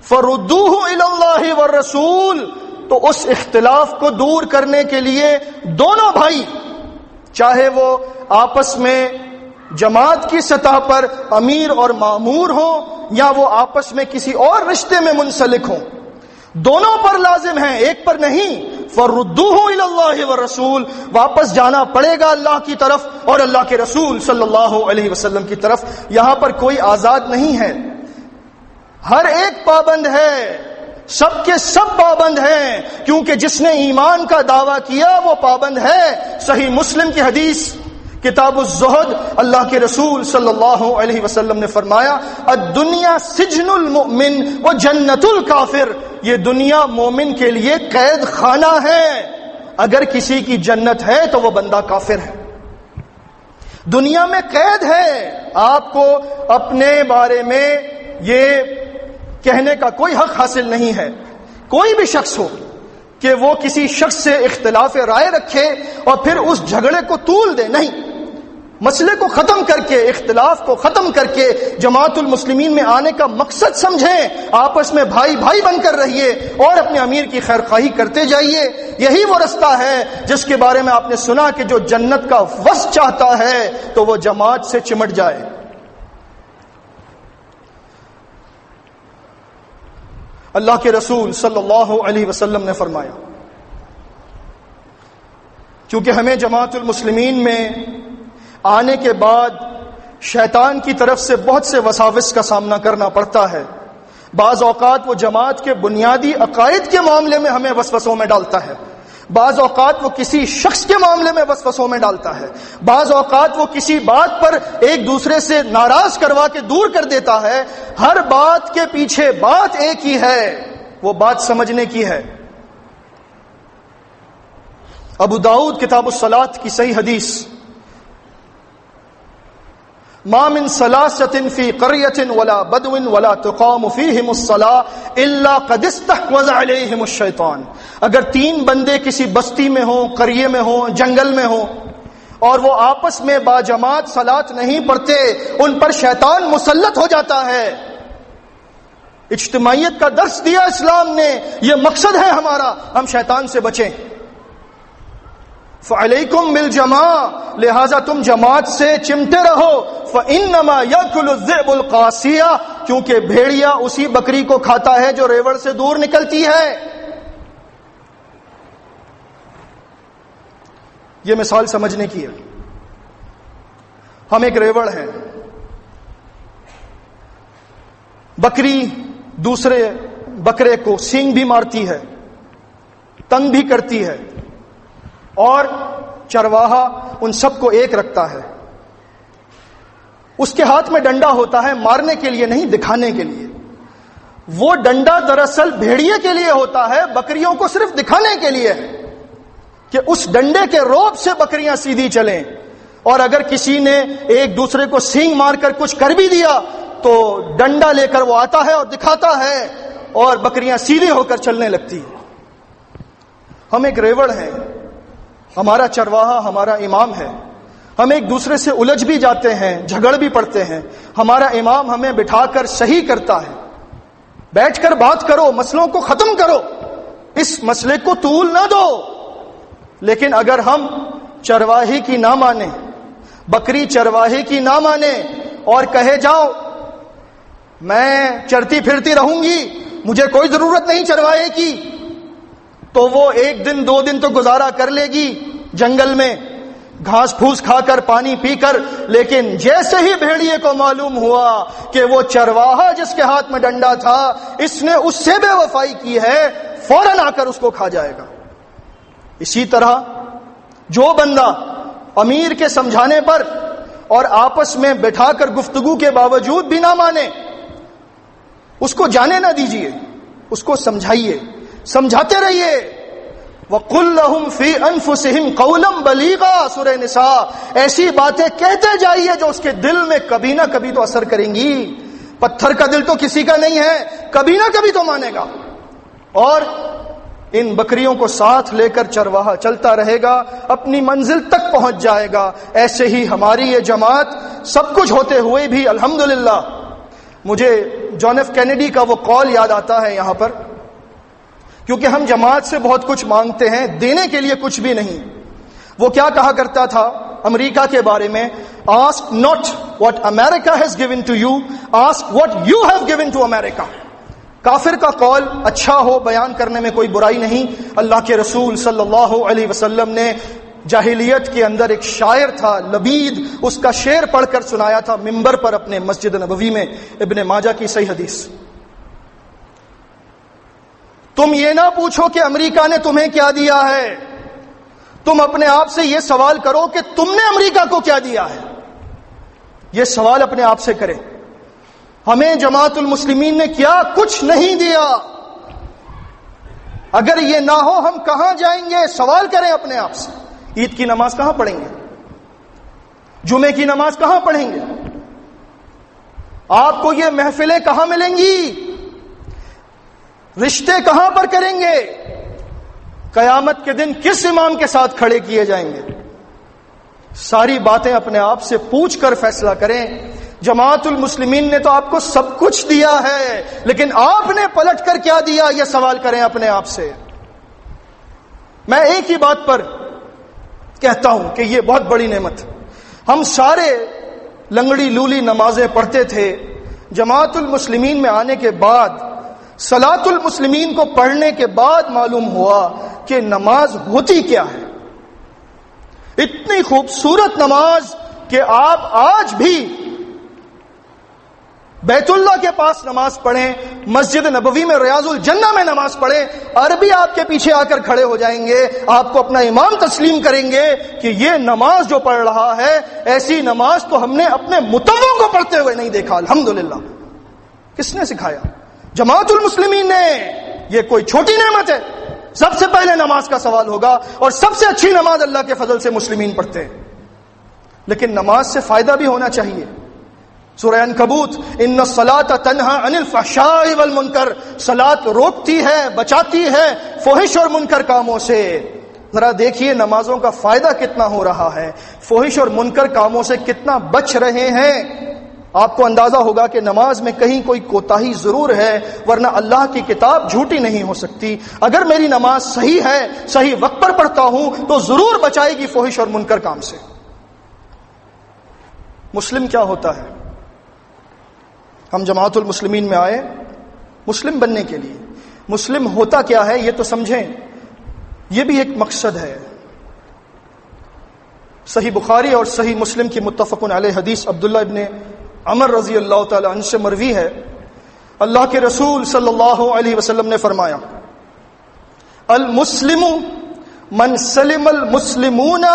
فَرُدُّوهُ إِلَى اللَّهِ وَالرَّسُولِ، تو اس اختلاف کو دور کرنے کے لیے دونوں بھائی، چاہے وہ آپس میں جماعت کی سطح پر امیر اور مامور ہوں یا وہ آپس میں کسی اور رشتے میں منسلک ہوں، دونوں پر لازم ہیں، ایک پر نہیں۔ فَرُدُّوهُ إِلَى اللَّهِ وَالرَّسُولِ، واپس جانا پڑے گا اللہ کی طرف اور اللہ کے رسول صلی اللہ علیہ وسلم کی طرف۔ یہاں پر کوئی آزاد نہیں ہے، ہر ایک پابند ہے، سب کے سب پابند ہیں، کیونکہ جس نے ایمان کا دعویٰ کیا وہ پابند ہے۔ صحیح مسلم کی حدیث کتاب الزہد، اللہ کے رسول صلی اللہ علیہ وسلم نے فرمایا، الدنیا سجن المؤمن و جنت الکافر، یہ دنیا مومن کے لیے قید خانہ ہے، اگر کسی کی جنت ہے تو وہ بندہ کافر ہے۔ دنیا میں قید ہے، آپ کو اپنے بارے میں یہ کہنے کا کوئی حق حاصل نہیں ہے، کوئی بھی شخص ہو، کہ وہ کسی شخص سے اختلاف رائے رکھے اور پھر اس جھگڑے کو طول دے۔ نہیں، مسئلے کو ختم کر کے، اختلاف کو ختم کر کے جماعت المسلمین میں آنے کا مقصد سمجھیں، آپس میں بھائی بھائی بن کر رہیے اور اپنے امیر کی خیرخواہی کرتے جائیے۔ یہی وہ رستہ ہے جس کے بارے میں آپ نے سنا کہ جو جنت کا وصف چاہتا ہے تو وہ جماعت سے چمٹ جائے۔ اللہ کے رسول صلی اللہ علیہ وسلم نے فرمایا، چونکہ ہمیں جماعت المسلمین میں آنے کے بعد شیطان کی طرف سے بہت سے وساوس کا سامنا کرنا پڑتا ہے۔ بعض اوقات وہ جماعت کے بنیادی عقائد کے معاملے میں ہمیں وسوسوں میں ڈالتا ہے، بعض اوقات وہ کسی شخص کے معاملے میں وسوسوں میں ڈالتا ہے، بعض اوقات وہ کسی بات پر ایک دوسرے سے ناراض کروا کے دور کر دیتا ہے۔ ہر بات کے پیچھے بات ایک ہی ہے، وہ بات سمجھنے کی ہے۔ ابو داؤد کتاب الصلاۃ کی صحیح حدیث، ما من ثلاثة في قرية ولا بدو ولا تقام فيهم الصلاة إلا قد استحوذ عليهم الشيطان، اگر تین بندے کسی بستی میں ہوں، قریے میں ہوں، جنگل میں ہوں، اور وہ آپس میں باجماعت صلاۃ نہیں پڑھتے، ان پر شیطان مسلط ہو جاتا ہے۔ اجتماعیت کا درس دیا اسلام نے، یہ مقصد ہے ہمارا، ہم شیطان سے بچیں۔ فَعَلَيْكُمْ بِالْجَمَاعَةِ، لہذا تم جماعت سے چمٹے رہو۔ فَإِنَّمَا يَأْكُلُ الذِّئْبُ الْقَاسِيَةَ، کیونکہ بھیڑیا اسی بکری کو کھاتا ہے جو ریوڑ سے دور نکلتی ہے۔ یہ مثال سمجھنے کی ہے۔ ہم ایک ریوڑ ہیں، بکری دوسرے بکرے کو سینگ بھی مارتی ہے، تنگ بھی کرتی ہے، اور چرواہا ان سب کو ایک رکھتا ہے۔ اس کے ہاتھ میں ڈنڈا ہوتا ہے، مارنے کے لیے نہیں، دکھانے کے لیے۔ وہ ڈنڈا دراصل بھیڑیے کے لیے ہوتا ہے، بکریوں کو صرف دکھانے کے لیے ہے۔ کہ اس ڈنڈے کے روب سے بکریاں سیدھی چلیں، اور اگر کسی نے ایک دوسرے کو سینگ مار کر کچھ کر بھی دیا تو ڈنڈا لے کر وہ آتا ہے اور دکھاتا ہے اور بکریاں سیدھی ہو کر چلنے لگتی ہیں۔ ہم ایک ریوڑ ہیں، ہمارا چرواہا ہمارا امام ہے، ہم ایک دوسرے سے الجھ بھی جاتے ہیں، جھگڑ بھی پڑتے ہیں، ہمارا امام ہمیں بٹھا کر صحیح کرتا ہے، بیٹھ کر بات کرو، مسئلوں کو ختم کرو، اس مسئلے کو طول نہ دو۔ لیکن اگر ہم چرواہے کی نہ مانیں، بکری چرواہے کی نہ مانے اور کہے جاؤ میں چرتی پھرتی رہوں گی، مجھے کوئی ضرورت نہیں چرواہے کی، تو وہ ایک دن دو دن تو گزارا کر لے گی جنگل میں گھاس پھوس کھا کر پانی پی کر، لیکن جیسے ہی بھیڑیے کو معلوم ہوا کہ وہ چرواہا جس کے ہاتھ میں ڈنڈا تھا اس نے اس سے بے وفائی کی ہے، فوراً آ کر اس کو کھا جائے گا۔ اسی طرح جو بندہ امیر کے سمجھانے پر اور آپس میں بٹھا کر گفتگو کے باوجود بھی نہ مانے، اس کو جانے نہ دیجیے، اس کو سمجھائیے، سمجھاتے رہیے۔ وَقُلْ لَهُمْ فِي أَنفُسِهِمْ قَوْلًا بَلِيغًا، سورہ نساء، ایسی باتیں کہتے جائیے جو اس کے دل میں کبھی نہ کبھی تو اثر کریں گی۔ پتھر کا دل تو کسی کا نہیں ہے، کبھی نہ کبھی تو مانے گا۔ اور ان بکریوں کو ساتھ لے کر چرواہا چلتا رہے گا، اپنی منزل تک پہنچ جائے گا۔ ایسے ہی ہماری یہ جماعت سب کچھ ہوتے ہوئے بھی الحمدللہ، مجھے جان ایف کینیڈی کا وہ قول یاد آتا ہے یہاں پر، کیونکہ ہم جماعت سے بہت کچھ مانگتے ہیں، دینے کے لیے کچھ بھی نہیں۔ وہ کیا کہا کرتا تھا امریکہ کے بارے میں؟ Ask not what America has given to you, ask what you have given to America. کافر کا قول اچھا ہو، بیان کرنے میں کوئی برائی نہیں۔ اللہ کے رسول صلی اللہ علیہ وسلم نے جاہلیت کے اندر ایک شاعر تھا لبید، اس کا شعر پڑھ کر سنایا تھا ممبر پر اپنے مسجد نبوی میں، ابن ماجہ کی صحیح حدیث۔ تم یہ نہ پوچھو کہ امریکہ نے تمہیں کیا دیا ہے، تم اپنے آپ سے یہ سوال کرو کہ تم نے امریکہ کو کیا دیا ہے۔ یہ سوال اپنے آپ سے کریں۔ ہمیں جماعت المسلمین نے کیا کچھ نہیں دیا۔ اگر یہ نہ ہو ہم کہاں جائیں گے؟ سوال کریں اپنے آپ سے۔ عید کی نماز کہاں پڑھیں گے؟ جمعے کی نماز کہاں پڑھیں گے؟ آپ کو یہ محفلیں کہاں ملیں گی؟ رشتے کہاں پر کریں گے؟ قیامت کے دن کس امام کے ساتھ کھڑے کیے جائیں گے؟ ساری باتیں اپنے آپ سے پوچھ کر فیصلہ کریں۔ جماعت المسلمین نے تو آپ کو سب کچھ دیا ہے، لیکن آپ نے پلٹ کر کیا دیا؟ یہ سوال کریں اپنے آپ سے۔ میں ایک ہی بات پر کہتا ہوں کہ یہ بہت بڑی نعمت۔ ہم سارے لنگڑی لولی نمازیں پڑھتے تھے، جماعت المسلمین میں آنے کے بعد، صلاۃ المسلمین کو پڑھنے کے بعد معلوم ہوا کہ نماز ہوتی کیا ہے۔ اتنی خوبصورت نماز کہ آپ آج بھی بیت اللہ کے پاس نماز پڑھیں، مسجد نبوی میں ریاض الجنہ میں نماز پڑھیں، عربی آپ کے پیچھے آ کر کھڑے ہو جائیں گے، آپ کو اپنا امام تسلیم کریں گے کہ یہ نماز جو پڑھ رہا ہے، ایسی نماز تو ہم نے اپنے متووں کو پڑھتے ہوئے نہیں دیکھا۔ الحمدللہ۔ کس نے سکھایا؟ جماعت المسلمین نے۔ یہ کوئی چھوٹی نعمت ہے؟ سب سے پہلے نماز کا سوال ہوگا، اور سب سے اچھی نماز اللہ کے فضل سے مسلمین پڑھتے ہیں۔ لیکن نماز سے فائدہ بھی ہونا چاہیے۔ سورہ عنکبوت، ان الصلاۃ تنہی عن الفحشاء والمنکر، صلاۃ روکتی ہے، بچاتی ہے فحش اور منکر کاموں سے۔ ذرا دیکھیے نمازوں کا فائدہ کتنا ہو رہا ہے، فحش اور منکر کاموں سے کتنا بچ رہے ہیں۔ آپ کو اندازہ ہوگا کہ نماز میں کہیں کوئی کوتاہی ضرور ہے، ورنہ اللہ کی کتاب جھوٹی نہیں ہو سکتی۔ اگر میری نماز صحیح ہے، صحیح وقت پر پڑھتا ہوں، تو ضرور بچائے گی فحش اور منکر کام سے۔ مسلم کیا ہوتا ہے؟ ہم جماعت المسلمین میں آئے مسلم بننے کے لیے۔ مسلم ہوتا کیا ہے یہ تو سمجھیں، یہ بھی ایک مقصد ہے۔ صحیح بخاری اور صحیح مسلم کی متفق علیہ حدیث عبداللہ ابن عمر رضی اللہ تعالی عنہ سے مروی ہے، اللہ کے رسول صلی اللہ علیہ وسلم نے فرمایا، المسلم من سلم المسلمون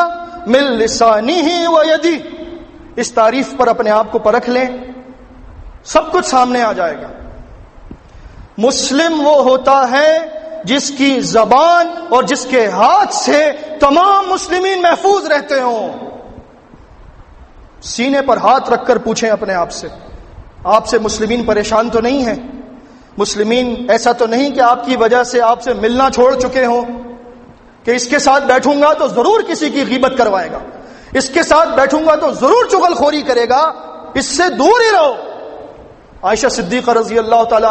من لسانه ویدہ۔ اس تعریف پر اپنے آپ کو پرکھ لیں، سب کچھ سامنے آ جائے گا۔ مسلم وہ ہوتا ہے جس کی زبان اور جس کے ہاتھ سے تمام مسلمین محفوظ رہتے ہوں. سینے پر ہاتھ رکھ کر پوچھیں اپنے آپ سے مسلمین پریشان تو نہیں ہیں؟ مسلمین ایسا تو نہیں کہ آپ کی وجہ سے آپ سے ملنا چھوڑ چکے ہوں کہ اس کے ساتھ بیٹھوں گا تو ضرور کسی کی غیبت کروائے گا, اس کے ساتھ بیٹھوں گا تو ضرور چغل خوری کرے گا, اس سے دور ہی رہو. عائشہ صدیقہ رضی اللہ تعالی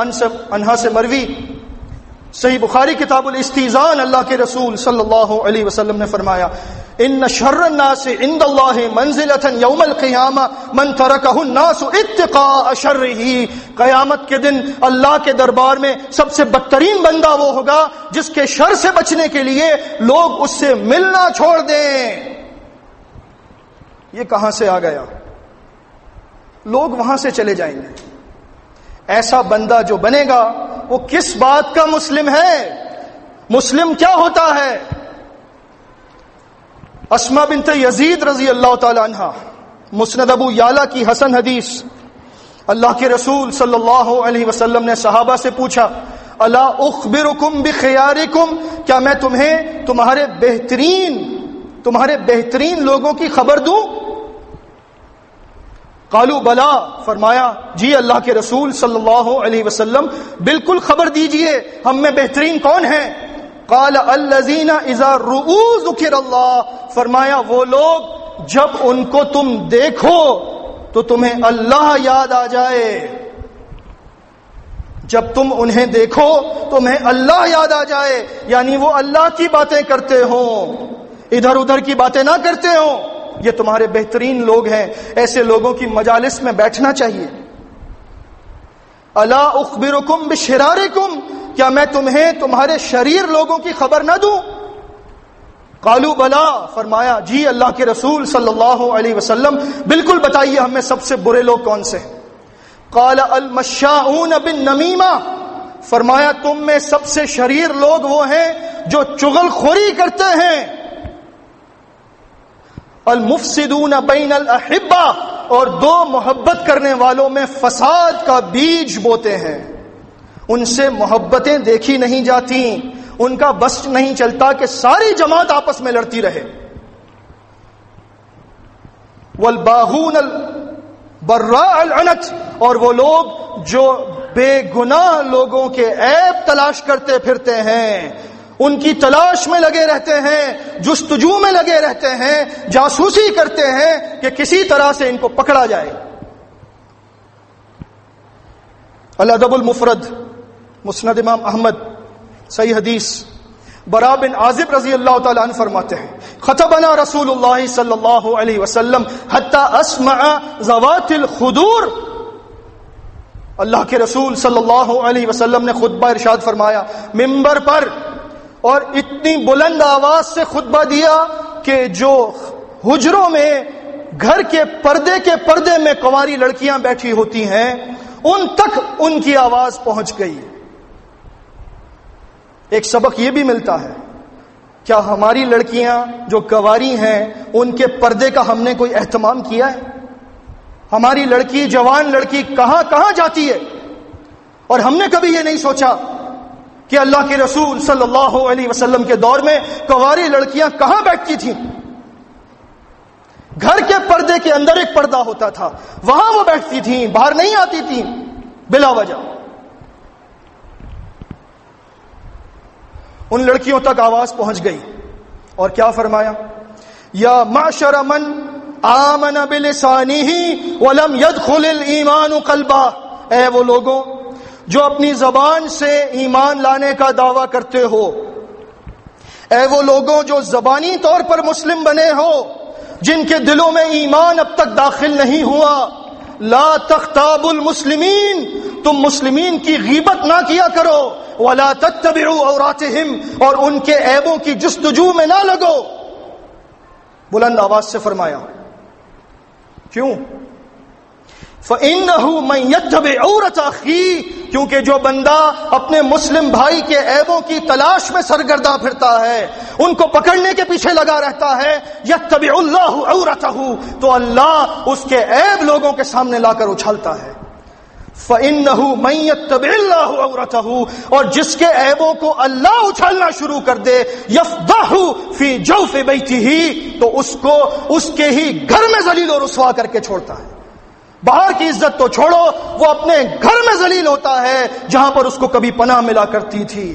عنہا سے مروی صحیح بخاری کتاب الاستیزان, اللہ کے رسول صلی اللہ علیہ وسلم نے فرمایا ان شر الناس عند اللہ منزلۃ یوم القیامہ من ترکہ الناس اتقاء شرہ. قیامت کے دن اللہ کے دربار میں سب سے بدترین بندہ وہ ہوگا جس کے شر سے بچنے کے لیے لوگ اس سے ملنا چھوڑ دیں. یہ کہاں سے آ گیا؟ لوگ وہاں سے چلے جائیں گے. ایسا بندہ جو بنے گا وہ کس بات کا مسلم ہے؟ مسلم کیا ہوتا ہے؟ اسما بنت یزید رضی اللہ تعالی عنہا, مسند ابو یعلا کی حسن حدیث, اللہ کے رسول صلی اللہ علیہ وسلم نے صحابہ سے پوچھا الا اخبرکم بخیارکم, کیا میں تمہیں تمہارے بہترین لوگوں کی خبر دوں؟ قالوا بلا, فرمایا جی اللہ کے رسول صلی اللہ علیہ وسلم بالکل خبر دیجئے, ہم میں بہترین کون ہیں؟ قال الذین اذا رؤوا ذکر اللہ, فرمایا وہ لوگ جب ان کو تم دیکھو تو تمہیں اللہ یاد آ جائے. جب تم انہیں دیکھو تمہیں اللہ یاد آ جائے, یعنی وہ اللہ کی باتیں کرتے ہوں, ادھر ادھر کی باتیں نہ کرتے ہوں. یہ تمہارے بہترین لوگ ہیں, ایسے لوگوں کی مجالس میں بیٹھنا چاہیے. الا اخبرکم بشرارکم, کیا میں تمہیں تمہارے شریر لوگوں کی خبر نہ دوں؟ قالوا بلا, فرمایا جی اللہ کے رسول صلی اللہ علیہ وسلم بالکل بتائیے ہم میں سب سے برے لوگ کون سے ہیں؟ قال المشاؤون بالنمیمہ, فرمایا تم میں سب سے شریر لوگ وہ ہیں جو چغل خوری کرتے ہیں. المفسدون بین الاحبہ, اور دو محبت کرنے والوں میں فساد کا بیج بوتے ہیں. ان سے محبتیں دیکھی نہیں جاتی, ان کا بس نہیں چلتا کہ ساری جماعت آپس میں لڑتی رہے. والباغون البراء العنت, اور وہ لوگ جو بے گناہ لوگوں کے عیب تلاش کرتے پھرتے ہیں, ان کی تلاش میں لگے رہتے ہیں, جستجو میں لگے رہتے ہیں, جاسوسی کرتے ہیں کہ کسی طرح سے ان کو پکڑا جائے. الادب المفرد, مسند امام احمد, صحیح حدیث, برا بن عازب رضی اللہ تعالی عنہ فرماتے ہیں خطبنا رسول اللہ صلی اللہ علیہ وسلم حتی اسمع ذوات الخدور, اللہ کے رسول صلی اللہ علیہ وسلم نے خطبہ ارشاد فرمایا ممبر پر, اور اتنی بلند آواز سے خطبہ دیا کہ جو حجروں میں گھر کے پردے میں کنواری لڑکیاں بیٹھی ہوتی ہیں ان تک ان کی آواز پہنچ گئی. ایک سبق یہ بھی ملتا ہے, کیا ہماری لڑکیاں جو کنواری ہیں ان کے پردے کا ہم نے کوئی اہتمام کیا ہے؟ ہماری لڑکی, جوان لڑکی کہاں کہاں جاتی ہے, اور ہم نے کبھی یہ نہیں سوچا کہ اللہ کے رسول صلی اللہ علیہ وسلم کے دور میں کنواری لڑکیاں کہاں بیٹھتی تھیں؟ گھر کے پردے کے اندر ایک پردہ ہوتا تھا, وہاں وہ بیٹھتی تھیں, باہر نہیں آتی تھیں بلا وجہ. ان لڑکیوں تک آواز پہنچ گئی, اور کیا فرمایا؟ یا معشر من آمن بلسانہ ولم يدخل الایمان قلبہ, اے وہ لوگوں جو اپنی زبان سے ایمان لانے کا دعویٰ کرتے ہو, اے وہ لوگوں جو زبانی طور پر مسلم بنے ہو, جن کے دلوں میں ایمان اب تک داخل نہیں ہوا, لا تغتابوا المسلمین, تم مسلمین کی غیبت نہ کیا کرو, ولا تتبعوا عوراتہم, اور ان کے عیبوں کی جستجو میں نہ لگو. بلند آواز سے فرمایا, کیوں؟ فَإِنَّهُ مَن يَتَّبِعْ عَوْرَةَ أَخِيهِ, کیونکہ جو بندہ اپنے مسلم بھائی کے عیبوں کی تلاش میں سرگرداں پھرتا ہے, ان کو پکڑنے کے پیچھے لگا رہتا ہے, يَتَّبِعُ اللَّهُ عَوْرَتَهُ, تو اللہ اس کے عیب لوگوں کے سامنے لا کر اچھالتا ہے. فَإِنَّهُ مَن يَتَّبِعِ اللَّهُ عَوْرَتَهُ، اور جس کے عیبوں کو اللہ اچھالنا شروع کر دے، يَفْضَحُ فِي جَوْفِ بَيْتِهِ، تو اس کو اس کے ہی گھر میں ذلیل و رسوا کر کے چھوڑتا ہے۔ باہر کی عزت تو چھوڑو، وہ اپنے گھر میں ذلیل ہوتا ہے جہاں پر اس کو کبھی پناہ ملا کرتی تھی۔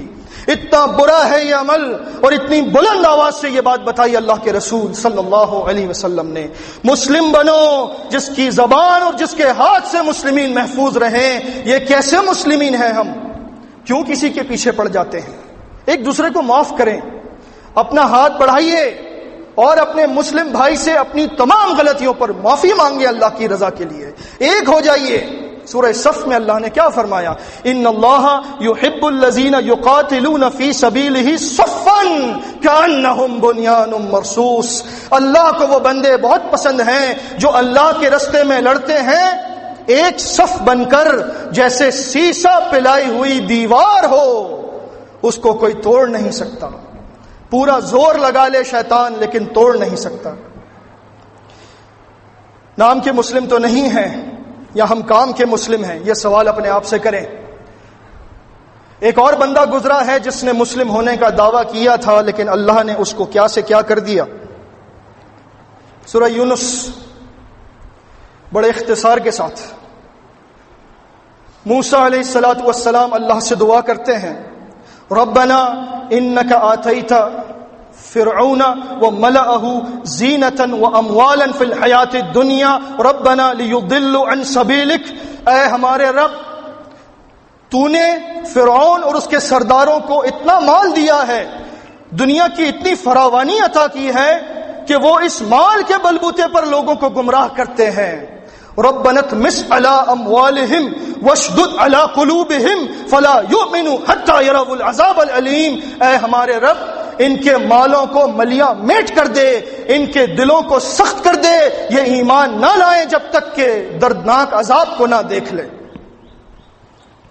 اتنا برا ہے یہ عمل، اور اتنی بلند آواز سے یہ بات بتائی اللہ کے رسول صلی اللہ علیہ وسلم نے۔ مسلم بنو، جس کی زبان اور جس کے ہاتھ سے مسلمین محفوظ رہیں۔ یہ کیسے مسلمین ہیں ہم؟ کیوں کسی کے پیچھے پڑ جاتے ہیں؟ ایک دوسرے کو معاف کریں، اپنا ہاتھ بڑھائیے اور اپنے مسلم بھائی سے اپنی تمام غلطیوں پر معافی مانگے اللہ کی رضا کے لیے، ایک ہو جائیے۔ سورہ صف میں اللہ نے کیا فرمایا؟ ان اللہ یحب الذین یقاتلون فی سبیلہ صفا کانہم بنیان مرصوص، اللہ کو وہ بندے بہت پسند ہیں جو اللہ کے راستے میں لڑتے ہیں ایک صف بن کر، جیسے سیسا پلائی ہوئی دیوار ہو، اس کو کوئی توڑ نہیں سکتا، پورا زور لگا لے شیطان لیکن توڑ نہیں سکتا۔ نام کے مسلم تو نہیں ہیں یا ہم کام کے مسلم ہیں؟ یہ سوال اپنے آپ سے کریں۔ ایک اور بندہ گزرا ہے جس نے مسلم ہونے کا دعویٰ کیا تھا، لیکن اللہ نے اس کو کیا سے کیا کر دیا۔ سورہ یونس بڑے اختصار کے ساتھ موسیٰ علیہ السلام اللہ سے دعا کرتے ہیں، ربنا انک آتیت فرعون وملأہ زینۃ واموالا فی الحیاۃ الدنیا ربنا لیضلوا عن سبیلک، اے ہمارے رب تو نے فرعون اور اس کے سرداروں کو اتنا مال دیا ہے، دنیا کی اتنی فراوانی عطا کی ہے کہ وہ اس مال کے بلبوتے پر لوگوں کو گمراہ کرتے ہیں۔ ربنا اطمس علی اموالہم واشدد علی قلوبہم فلا یؤمنوا حتی یروا العذاب العلیم، اے ہمارے رب ان کے مالوں کو ملیاں میٹ کر دے، ان کے دلوں کو سخت کر دے، یہ ایمان نہ لائیں جب تک کہ دردناک عذاب کو نہ دیکھ لیں۔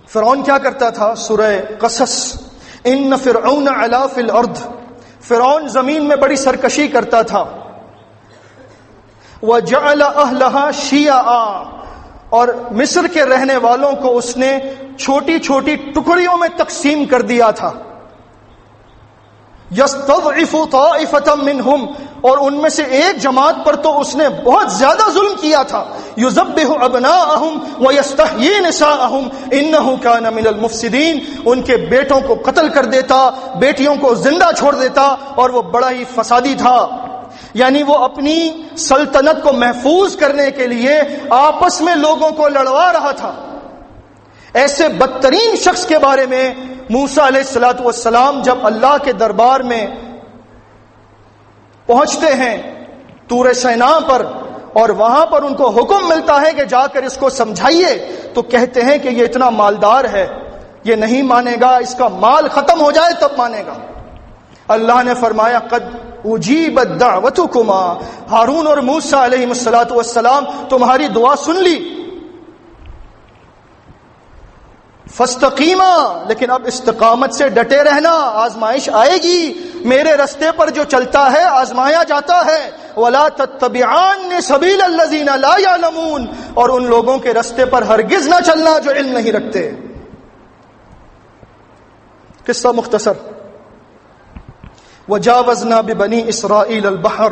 فرعون کیا کرتا تھا؟ سورہ قصص، ان فرعون علا فی الارض، فرعون زمین میں بڑی سرکشی کرتا تھا، وجعل اہلہا شیعا، اور مصر کے رہنے والوں کو اس نے چھوٹی چھوٹی ٹکڑیوں میں تقسیم کر دیا تھا، یستضعف طائفة منہم، اور ان میں سے ایک جماعت پر تو اس نے بہت زیادہ ظلم کیا تھا، یذبح ابناءہم ویستحیی نساءہم انہ کان من المفسدین، ان کے بیٹوں کو قتل کر دیتا، بیٹیوں کو زندہ چھوڑ دیتا، اور وہ بڑا ہی فسادی تھا۔ یعنی وہ اپنی سلطنت کو محفوظ کرنے کے لیے آپس میں لوگوں کو لڑوا رہا تھا۔ ایسے بدترین شخص کے بارے میں موسیٰ علیہ السلام جب اللہ کے دربار میں پہنچتے ہیں طور سینا پر، اور وہاں پر ان کو حکم ملتا ہے کہ جا کر اس کو سمجھائیے، تو کہتے ہیں کہ یہ اتنا مالدار ہے، یہ نہیں مانے گا، اس کا مال ختم ہو جائے تب مانے گا۔ اللہ نے فرمایا قد اجیبت دعوتکما، ہارون اور موسیٰ علیہ السلام تمہاری دعا سن لی، فاستقیما، لیکن اب استقامت سے ڈٹے رہنا، آزمائش آئے گی، میرے رستے پر جو چلتا ہے آزمایا جاتا ہے، ولا تتبعان سبیل الذین لا یعلمون، اور ان لوگوں کے رستے پر ہرگز نہ چلنا جو علم نہیں رکھتے۔ قصہ مختصر، وجاوزنا ببنی اسرائیل البحر،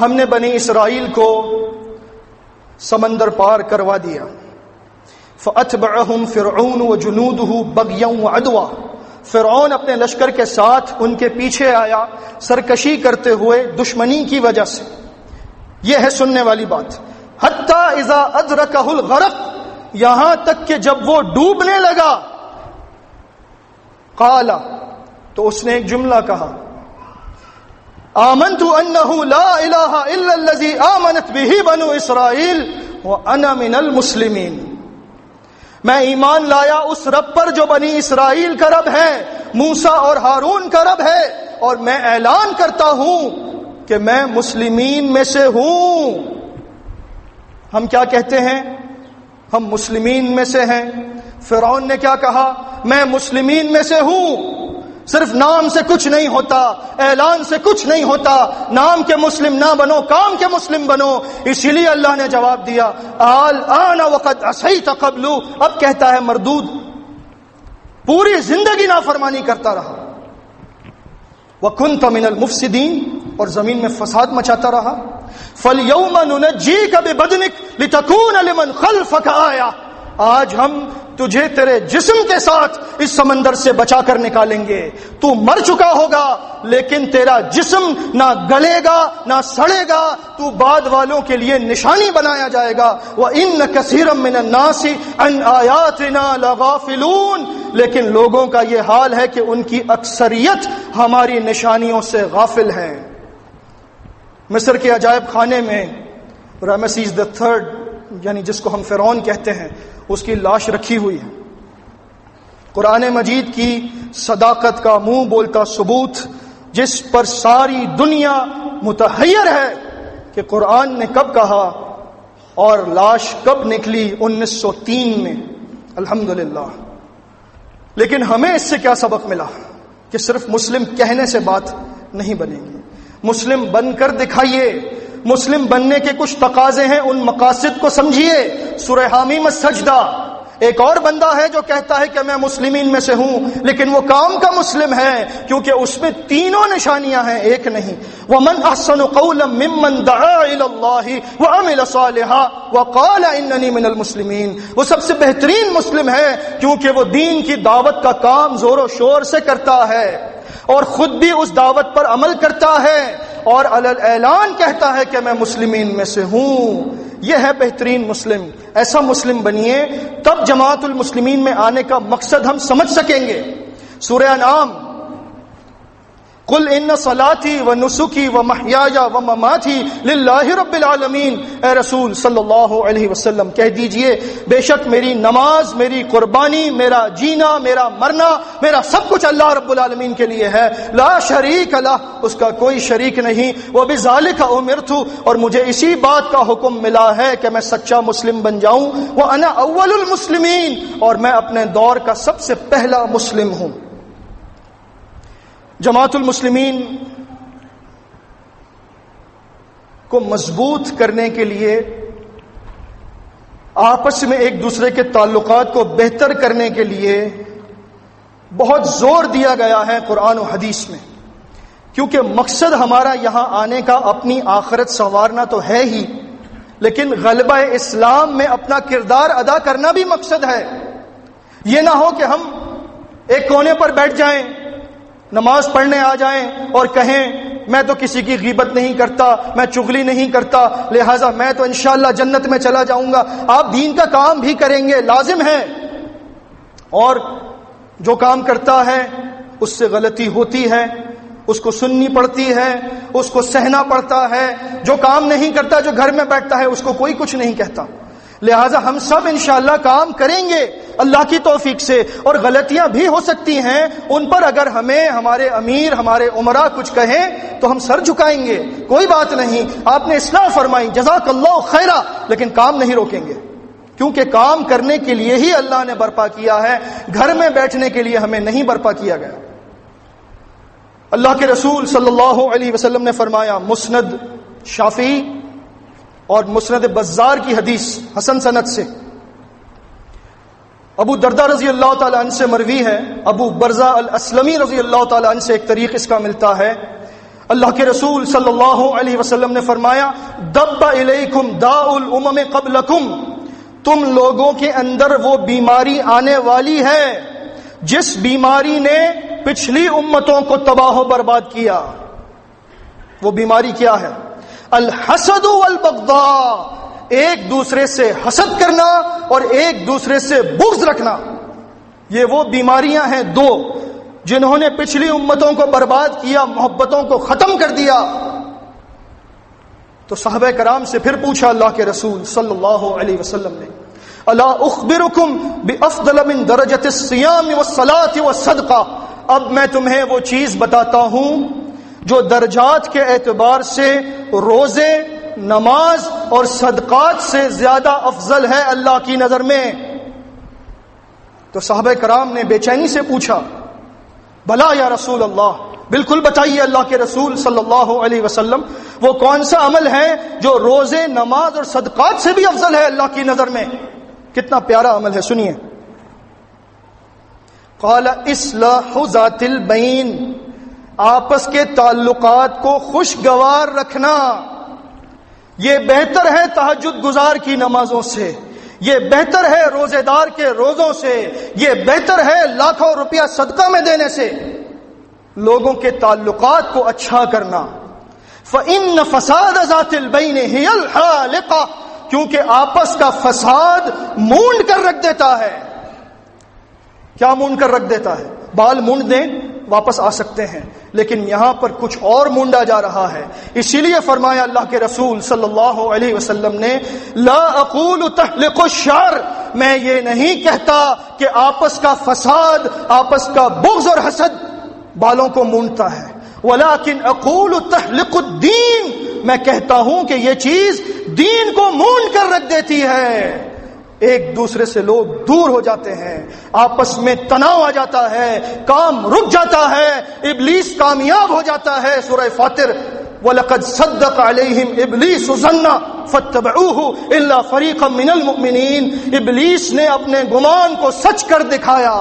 ہم نے بنی اسرائیل کو سمندر پار کروا دیا، فاتبعهم فرعون وجنوده بغیا وعدوا، فرعون اپنے لشکر کے ساتھ ان کے پیچھے آیا سرکشی کرتے ہوئے دشمنی کی وجہ سے۔ یہ ہے سننے والی بات۔ حتی اذا ادرکہ الغرق، یہاں تک کہ جب وہ ڈوبنے لگا، قال، تو اس نے ایک جملہ کہا، آمنت انہ لا الہ الا الذی آمنت بہ بنو اسرائیل وانا من المسلمین، میں ایمان لایا اس رب پر جو بنی اسرائیل کا رب ہے، موسیٰ اور ہارون کا رب ہے، اور میں اعلان کرتا ہوں کہ میں مسلمین میں سے ہوں۔ ہم کیا کہتے ہیں؟ ہم مسلمین میں سے ہیں۔ فرعون نے کیا کہا؟ میں مسلمین میں سے ہوں۔ صرف نام سے کچھ نہیں ہوتا، اعلان سے کچھ نہیں ہوتا، نام کے مسلم نہ بنو، کام کے مسلم بنو۔ اسی لیے اللہ نے جواب دیا الآن وقد عصیت قبل، اب کہتا ہے مردود، پوری زندگی نافرمانی کرتا رہا، وَكُنْتَ مِنَ الْمُفْسِدِينَ، اور زمین میں فساد مچاتا رہا۔ فَالْيَوْمَ نُنَجِّيكَ بِبَدْنِكَ لِتَكُونَ لِمَنْ خَلْفَكَ آیَةً، آج ہم تجھے تیرے جسم کے ساتھ اس سمندر سے بچا کر نکالیں گے۔ تو مر چکا ہوگا لیکن تیرا جسم نہ گلے گا نہ سڑے گا، تو بعد والوں کے لیے نشانی بنایا جائے گا۔ وَإِنَّ كَثِيرًا مِّنَ النَّاسِ عَنْ آيَاتِنَا لَغَافِلُونَ، لیکن لوگوں کا یہ حال ہے کہ ان کی اکثریت ہماری نشانیوں سے غافل ہیں۔ مصر کے عجائب خانے میں رامسیس III، یعنی جس کو ہم فرعون کہتے ہیں، اس کی لاش رکھی ہوئی ہے۔ قرآن مجید کی صداقت کا منہ بولتا ثبوت، جس پر ساری دنیا متحیر ہے کہ قرآن نے کب کہا اور لاش کب نکلی، 1903 میں، الحمدللہ۔ لیکن ہمیں اس سے کیا سبق ملا کہ صرف مسلم کہنے سے بات نہیں بنے گی، مسلم بن کر دکھائیے۔ مسلم بننے کے کچھ تقاضے ہیں، ان مقاصد کو سمجھیے۔ سورہ حامیم السجدہ، ایک اور بندہ ہے جو کہتا ہے کہ میں مسلمین میں سے ہوں، لیکن وہ کام کا مسلم ہے، کیونکہ اس میں تینوں نشانیاں ہیں، ایک نہیں۔ وَمَنْ أَحْسَنُ قَوْلًا مِّمَّنْ دَعَا إِلَى اللَّهِ وَعَمِلَ صَالِحًا وَقَالَ إِنَّنِي مِنَ الْمُسْلِمِينَ، وہ سب سے بہترین مسلم ہے کیونکہ وہ دین کی دعوت کا کام زور و شور سے کرتا ہے اور خود بھی اس دعوت پر عمل کرتا ہے اور علی الاعلان کہتا ہے کہ میں مسلمین میں سے ہوں۔ یہ ہے بہترین مسلم۔ ایسا مسلم بنیے، تب جماعت المسلمین میں آنے کا مقصد ہم سمجھ سکیں گے۔ سورہ انعام، قل ان صلاتي ونسكي ومحياي ومماتي لله رب العالمین، اے رسول صلی اللہ علیہ وسلم کہہ دیجئے بے شک میری نماز، میری قربانی، میرا جینا، میرا مرنا، میرا سب کچھ اللہ رب العالمین کے لیے ہے، لا شریک لہ، اس کا کوئی شریک نہیں، وبذالک امرت، اور مجھے اسی بات کا حکم ملا ہے کہ میں سچا مسلم بن جاؤں، وانا اول المسلمین، اور میں اپنے دور کا سب سے پہلا مسلم ہوں۔ جماعت المسلمین کو مضبوط کرنے کے لیے، آپس میں ایک دوسرے کے تعلقات کو بہتر کرنے کے لیے بہت زور دیا گیا ہے قرآن و حدیث میں، کیونکہ مقصد ہمارا یہاں آنے کا اپنی آخرت سنوارنا تو ہے ہی، لیکن غلبہ اسلام میں اپنا کردار ادا کرنا بھی مقصد ہے۔ یہ نہ ہو کہ ہم ایک کونے پر بیٹھ جائیں، نماز پڑھنے آ جائیں اور کہیں میں تو کسی کی غیبت نہیں کرتا، میں چغلی نہیں کرتا، لہٰذا میں تو انشاءاللہ جنت میں چلا جاؤں گا۔ آپ دین کا کام بھی کریں گے، لازم ہے، اور جو کام کرتا ہے اس سے غلطی ہوتی ہے، اس کو سننی پڑتی ہے، اس کو سہنا پڑتا ہے۔ جو کام نہیں کرتا، جو گھر میں بیٹھتا ہے، اس کو کوئی کچھ نہیں کہتا۔ لہٰذا ہم سب انشاءاللہ کام کریں گے اللہ کی توفیق سے، اور غلطیاں بھی ہو سکتی ہیں، ان پر اگر ہمیں ہمارے امیر، ہمارے عمراء کچھ کہیں تو ہم سر جھکائیں گے، کوئی بات نہیں، آپ نے اصلاح فرمائی، جزاک اللہ خیرہ، لیکن کام نہیں روکیں گے، کیونکہ کام کرنے کے لیے ہی اللہ نے برپا کیا ہے، گھر میں بیٹھنے کے لیے ہمیں نہیں برپا کیا گیا۔ اللہ کے رسول صلی اللہ علیہ وسلم نے فرمایا، مسند شافعی اور مسند بزار کی حدیث حسن سند سے، ابو دردہ رضی اللہ تعالی عنہ سے مروی ہے، ابو برزہ الاسلمی رضی اللہ تعالی عنہ سے ایک طریق اس کا ملتا ہے، اللہ کے رسول صلی اللہ علیہ وسلم نے فرمایا، دب الیکم داء الامم قبلکم، تم لوگوں کے اندر وہ بیماری آنے والی ہے جس بیماری نے پچھلی امتوں کو تباہ و برباد کیا۔ وہ بیماری کیا ہے؟ الحسد والبغضاء، ایک دوسرے سے حسد کرنا اور ایک دوسرے سے بغض رکھنا، یہ وہ بیماریاں ہیں دو جنہوں نے پچھلی امتوں کو برباد کیا، محبتوں کو ختم کر دیا۔ تو صحابہ کرام سے پھر پوچھا اللہ کے رسول صلی اللہ علیہ وسلم نے، الا اخبرکم بافضل من درجۃ الصیام والصلاۃ والصدقہ، اب میں تمہیں وہ چیز بتاتا ہوں جو درجات کے اعتبار سے روزے، نماز اور صدقات سے زیادہ افضل ہے اللہ کی نظر میں۔ تو صحابہ کرام نے بے چینی سے پوچھا، بھلا یا رسول اللہ، بالکل بتائیے اللہ کے رسول صلی اللہ علیہ وسلم، وہ کون سا عمل ہے جو روزے، نماز اور صدقات سے بھی افضل ہے اللہ کی نظر میں؟ کتنا پیارا عمل ہے، سنیے. قال اصلاح ذات البین، آپس کے تعلقات کو خوشگوار رکھنا. یہ بہتر ہے تہجد گزار کی نمازوں سے، یہ بہتر ہے روزے دار کے روزوں سے، یہ بہتر ہے لاکھوں روپیہ صدقہ میں دینے سے. لوگوں کے تعلقات کو اچھا کرنا. فإن فساد ذات البین ہی الحالقہ، کیونکہ آپس کا فساد مونڈ کر رکھ دیتا ہے. کیا مونڈ کر رکھ دیتا ہے؟ بال مونڈ دیں واپس آ سکتے ہیں، لیکن یہاں پر کچھ اور مونڈا جا رہا ہے. اسی لیے فرمایا اللہ کے رسول صلی اللہ علیہ وسلم نے، لا اقول تحلق الشعر، میں یہ نہیں کہتا کہ آپس کا فساد، آپس کا بغض اور حسد بالوں کو مونڈتا ہے، ولیکن اقول تحلق الدین، میں کہتا ہوں کہ یہ چیز دین کو مونڈ کر رکھ دیتی ہے. ایک دوسرے سے لوگ دور ہو جاتے ہیں، آپس میں تناؤ آ جاتا ہے، کام رک جاتا ہے، ابلیس کامیاب ہو جاتا ہے. سورہ فاطر، وَلَقَدْ صَدَّقَ عَلَيْهِمْ إِبْلِيسُ ظَنَّ فَاتَّبَعُوهُ إِلَّا فَرِيقًا مِّنَ الْمُؤْمِنِينَ. ابلیس نے اپنے گمان کو سچ کر دکھایا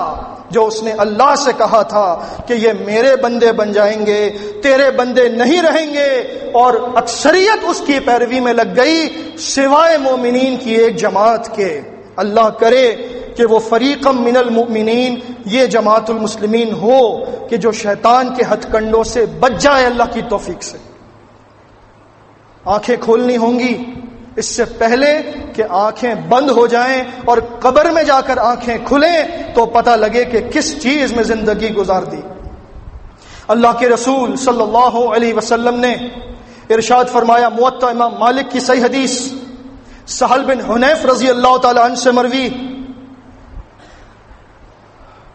جو اس نے اللہ سے کہا تھا کہ یہ میرے بندے بن جائیں گے، تیرے بندے نہیں رہیں گے، اور اکثریت اس کی پیروی میں لگ گئی سوائے مومنین کی ایک جماعت کے. اللہ کرے کہ وہ فریقم من المؤمنین، یہ جماعت المسلمین ہو کہ جو شیطان کے ہتھ کنڈوں سے بچ جائے اللہ کی توفیق سے. آنکھیں کھولنی ہوں گی اس سے پہلے کہ آنکھیں بند ہو جائیں اور قبر میں جا کر آنکھیں کھلیں تو پتہ لگے کہ کس چیز میں زندگی گزار دی. اللہ کے رسول صلی اللہ علیہ وسلم نے ارشاد فرمایا، موطا امام مالک کی صحیح حدیث، سہل بن حنیف رضی اللہ تعالی عنہ سے مروی،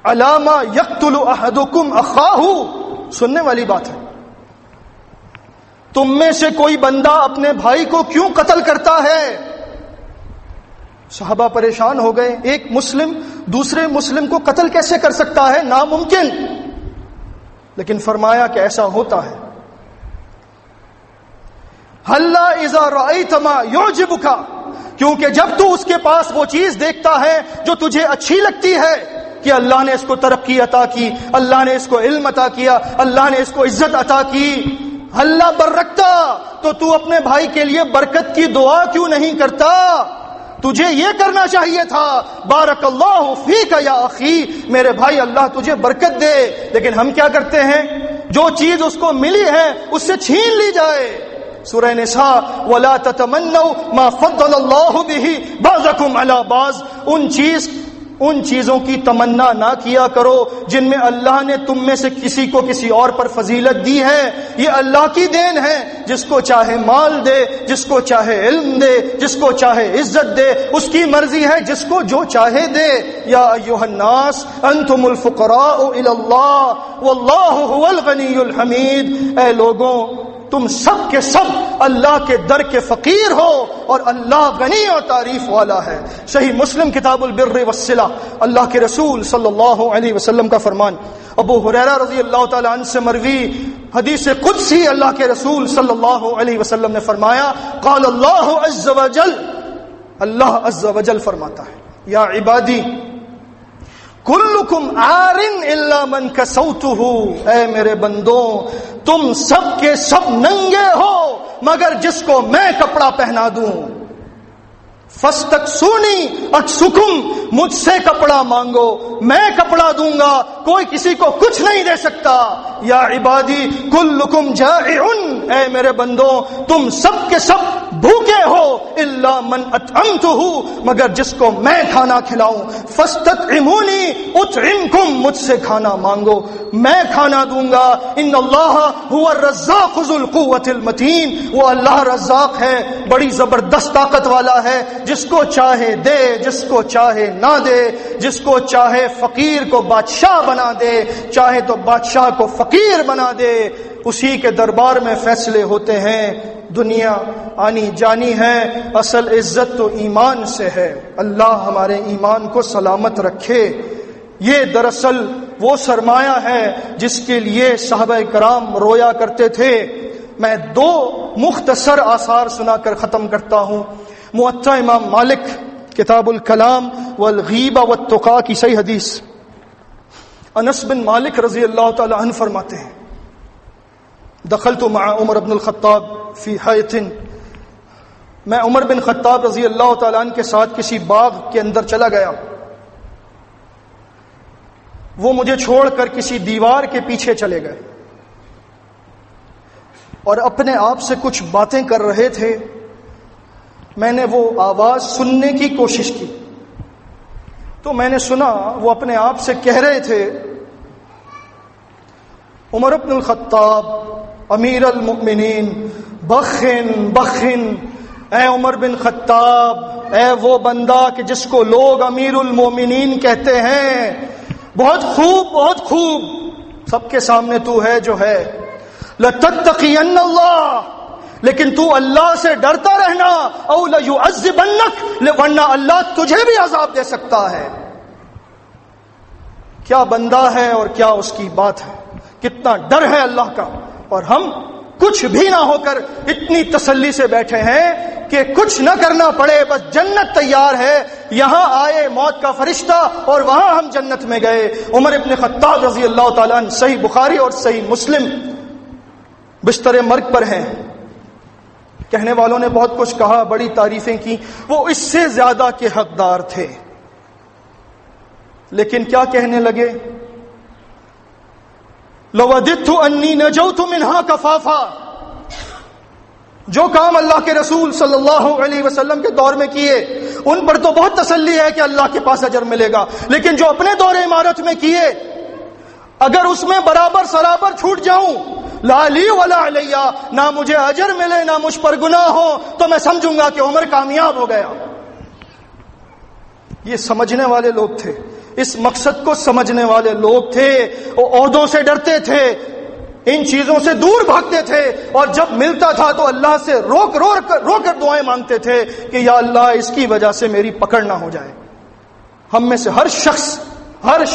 علامہ یقتل احدکم اخاہ، سننے والی بات ہے، تم میں سے کوئی بندہ اپنے بھائی کو کیوں قتل کرتا ہے؟ صحابہ پریشان ہو گئے، ایک مسلم دوسرے مسلم کو قتل کیسے کر سکتا ہے؟ ناممکن. لیکن فرمایا کہ ایسا ہوتا ہے. ہلا اذا رأیت ما یعجبک، کیونکہ جب تو اس کے پاس وہ چیز دیکھتا ہے جو تجھے اچھی لگتی ہے کہ اللہ نے اس کو ترقی عطا کی، اللہ نے اس کو علم عطا کیا، اللہ نے اس کو عزت عطا کی، اللہ برکتا، تو اپنے بھائی کے لیے برکت کی دعا کیوں نہیں کرتا؟ تجھے یہ کرنا چاہیے تھا، بارک اللہ فیک یا اخی، میرے بھائی اللہ تجھے برکت دے. لیکن ہم کیا کرتے ہیں؟ جو چیز اس کو ملی ہے اس سے چھین لی جائے. سورہ نساء، وَلَا تَتَمَنَّوْا مَا فَضَّلَ اللَّهُ بِهِ بَعْضَكُمْ عَلَى بَعْضٍ، ان چیزوں کی تمنا نہ کیا کرو جن میں اللہ نے تم میں سے کسی کو کسی اور پر فضیلت دی ہے. یہ اللہ کی دین ہے، جس کو چاہے مال دے، جس کو چاہے علم دے، جس کو چاہے عزت دے، اس کی مرضی ہے، جس کو جو چاہے دے. یا ایھا الناس انتم الفقراء الی اللہ واللہ هو الغنی الحمید، اے لوگوں تم سب کے سب اللہ کے در کے فقیر ہو اور اللہ غنی اور تعریف والا ہے. صحیح مسلم کتاب البر والصلہ، اللہ کے رسول صلی اللہ علیہ وسلم کا فرمان. ابو ہریرہ رضی اللہ تعالی عنہ سے مروی حدیث قدسی، اللہ کے رسول صلی اللہ علیہ وسلم نے فرمایا، قال اللہ عز وجل، اللہ عز وجل فرماتا ہے، یا عبادی کلکم عار الا من کسوتہ، اے میرے بندوں تم سب کے سب ننگے ہو مگر جس کو میں کپڑا پہنا دوں. فاستکسونی اکسکم، مجھ سے کپڑا مانگو میں کپڑا دوں گا، کوئی کسی کو کچھ نہیں دے سکتا. یا عبادی کلکم جائع، اے میرے بندوں تم سب کے سب بھوکے ہو، الا من اطعمتہ، مگر جس کو میں کھانا کھلاؤں. فاستطعمونی اطعمکم، مجھ سے کھانا مانگو میں کھانا دوں گا. ان اللہ هو الرزاق ذو القوة المتین، وہ اللہ رزاق ہے، بڑی زبردست طاقت والا ہے، جس کو چاہے دے، جس کو چاہے نہ دے، جس کو چاہے فقیر کو بادشاہ بنا دے، چاہے تو بادشاہ کو فقیر بنا دے. اسی کے دربار میں فیصلے ہوتے ہیں. دنیا آنی جانی ہے، اصل عزت تو ایمان سے ہے. اللہ ہمارے ایمان کو سلامت رکھے. یہ دراصل وہ سرمایہ ہے جس کے لیے صحابہ کرام رویا کرتے تھے۔ میں 2 مختصر آثار سنا کر ختم کرتا ہوں۔ موطا امام مالک کتاب الکلام والغیبہ والتقا کی صحیح حدیث، انس بن مالک رضی اللہ تعالی عنہ فرماتے ہیں دخلت مع عمر بن الخطاب فی حیۃ، میں عمر بن خطاب رضی اللہ تعالی عنہ کے ساتھ کسی باغ کے اندر چلا گیا، وہ مجھے چھوڑ کر کسی دیوار کے پیچھے چلے گئے اور اپنے آپ سے کچھ باتیں کر رہے تھے۔ میں نے وہ آواز سننے کی کوشش کی تو میں نے سنا وہ اپنے آپ سے کہہ رہے تھے، عمر بن الخطاب امیر المؤمنین بخن بخن، اے عمر بن خطاب، اے وہ بندہ کہ جس کو لوگ امیر المؤمنین کہتے ہیں، بہت خوب بہت خوب، سب کے سامنے تو ہے جو ہے، لَتَتَّقِيَنَّ اللَّهَ، لیکن تو اللہ سے ڈرتا رہنا، او لَيُعَذِّبَنَّكَ، ورنہ اللہ تجھے بھی عذاب دے سکتا ہے۔ کیا بندہ ہے اور کیا اس کی بات ہے، کتنا ڈر ہے اللہ کا، اور ہم کچھ بھی نہ ہو کر اتنی تسلی سے بیٹھے ہیں کہ کچھ نہ کرنا پڑے، بس جنت تیار ہے، یہاں آئے موت کا فرشتہ اور وہاں ہم جنت میں گئے۔ عمر ابن خطاب رضی اللہ تعالیٰ عنہ صحیح بخاری اور صحیح مسلم بستر مرگ پر ہیں۔ کہنے والوں نے بہت کچھ کہا، بڑی تعریفیں کی، وہ اس سے زیادہ کے حقدار تھے، لیکن کیا کہنے لگے، لَوَدِدْتُ أَنِّي نَجَوْتُ مِنْهَا كَفَافًا، جو کام اللہ کے رسول صلی اللہ علیہ وسلم کے دور میں کیے ان پر تو بہت تسلی ہے کہ اللہ کے پاس اجر ملے گا، لیکن جو اپنے دور عمارت میں کیے، اگر اس میں برابر سرابر چھوٹ جاؤں، لا لی ولا علیہ، نہ مجھے اجر ملے نہ مجھ پر گناہ ہو، تو میں سمجھوں گا کہ عمر کامیاب ہو گیا۔ یہ سمجھنے والے لوگ تھے، اس مقصد کو سمجھنے والے لوگ تھے، وہ عہدوں سے ڈرتے تھے، ان چیزوں سے دور بھاگتے تھے، اور جب ملتا تھا تو اللہ سے رو کر دعائیں مانگتے تھے کہ یا اللہ اس کی وجہ سے میری پکڑ نہ ہو جائے۔ ہم میں سے ہر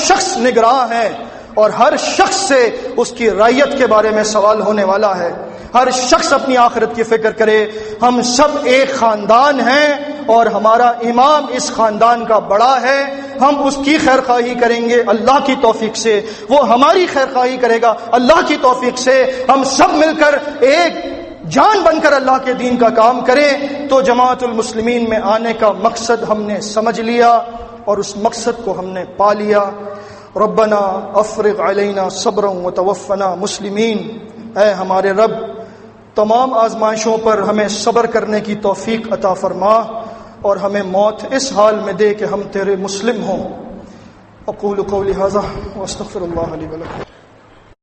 شخص نگراں ہے، اور ہر شخص سے اس کی رعیت کے بارے میں سوال ہونے والا ہے۔ ہر شخص اپنی آخرت کی فکر کرے۔ ہم سب ایک خاندان ہیں اور ہمارا امام اس خاندان کا بڑا ہے، ہم اس کی خیر خواہی کریں گے اللہ کی توفیق سے، وہ ہماری خیر خواہی کرے گا اللہ کی توفیق سے۔ ہم سب مل کر ایک جان بن کر اللہ کے دین کا کام کریں تو جماعت المسلمین میں آنے کا مقصد ہم نے سمجھ لیا اور اس مقصد کو ہم نے پا لیا۔ ربنا افرغ علینا صبرا وتوفنا مسلمین، اے ہمارے رب تمام آزمائشوں پر ہمیں صبر کرنے کی توفیق عطا فرما اور ہمیں موت اس حال میں دے کہ ہم تیرے مسلم ہوں۔ اقول قولی ھذا واستغفر اللہ لی ولکم۔